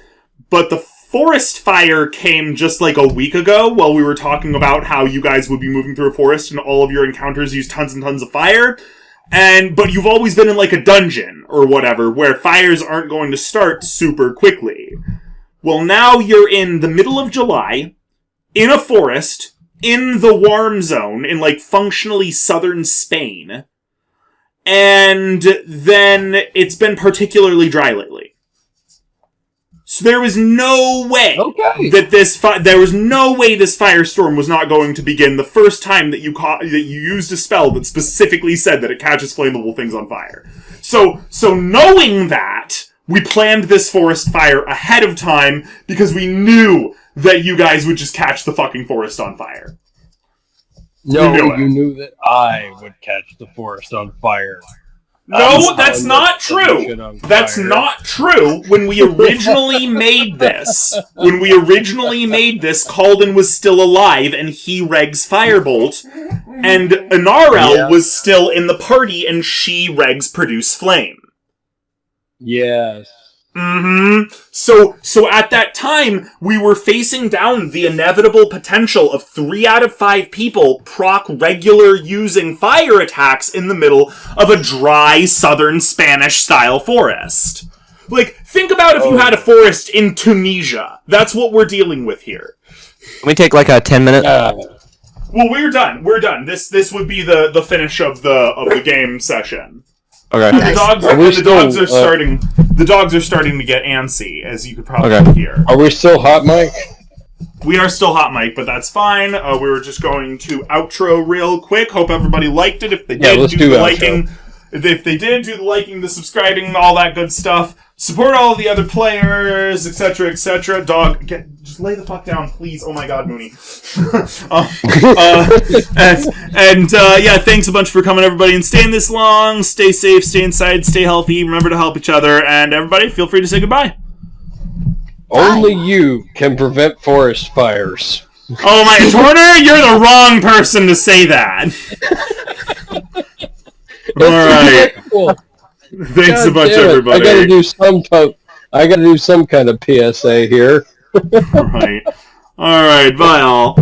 S1: but the forest fire came just like a week ago while we were talking about how you guys would be moving through a forest and all of your encounters use tons and tons of fire. But you've always been in like a dungeon or whatever where fires aren't going to start super quickly. Well, now you're in the middle of July, in a forest, in the warm zone, in like functionally southern Spain. And then it's been particularly dry lately. So there was no way that this firestorm was not going to begin the first time that you used a spell that specifically said that it catches flammable things on fire. So knowing that, we planned this forest fire ahead of time because we knew that you guys would just catch the fucking forest on fire.
S3: No, you knew that I would catch the forest on fire.
S1: No, that's not true. That's not true. When we originally made this, Caldyn was still alive and he regs Firebolt, and Inarel was still in the party and she regs Produce Flame.
S3: Yes.
S1: Mm-hmm. So at that time, we were facing down the inevitable potential of 3 out of 5 people proc regular using fire attacks in the middle of a dry southern Spanish-style forest. Like, think about if you had a forest in Tunisia. That's what we're dealing with here.
S2: Can we take like a 10-minute?
S1: Well, we're done. This would be the finish of the game session.
S2: Okay.
S1: The dogs are starting to get antsy, as you could probably hear.
S3: Are we still hot mic?
S1: We are still hot mic, but that's fine. We were just going to outro real quick. Hope everybody liked it. If they did, do the liking. If they did, do the liking, the subscribing, all that good stuff. Support all of the other players, etc., etc. Dog, just lay the fuck down, please. Oh my god, Mooney. Thanks a bunch for coming, everybody, and staying this long. Stay safe, stay inside, stay healthy. Remember to help each other, and everybody, feel free to say goodbye.
S3: Only you can prevent forest fires.
S1: Oh my, Torner, you're the wrong person to say that. Alright. Thanks a bunch, everybody.
S3: I gotta do some kind of PSA here.
S1: Alright, bye all.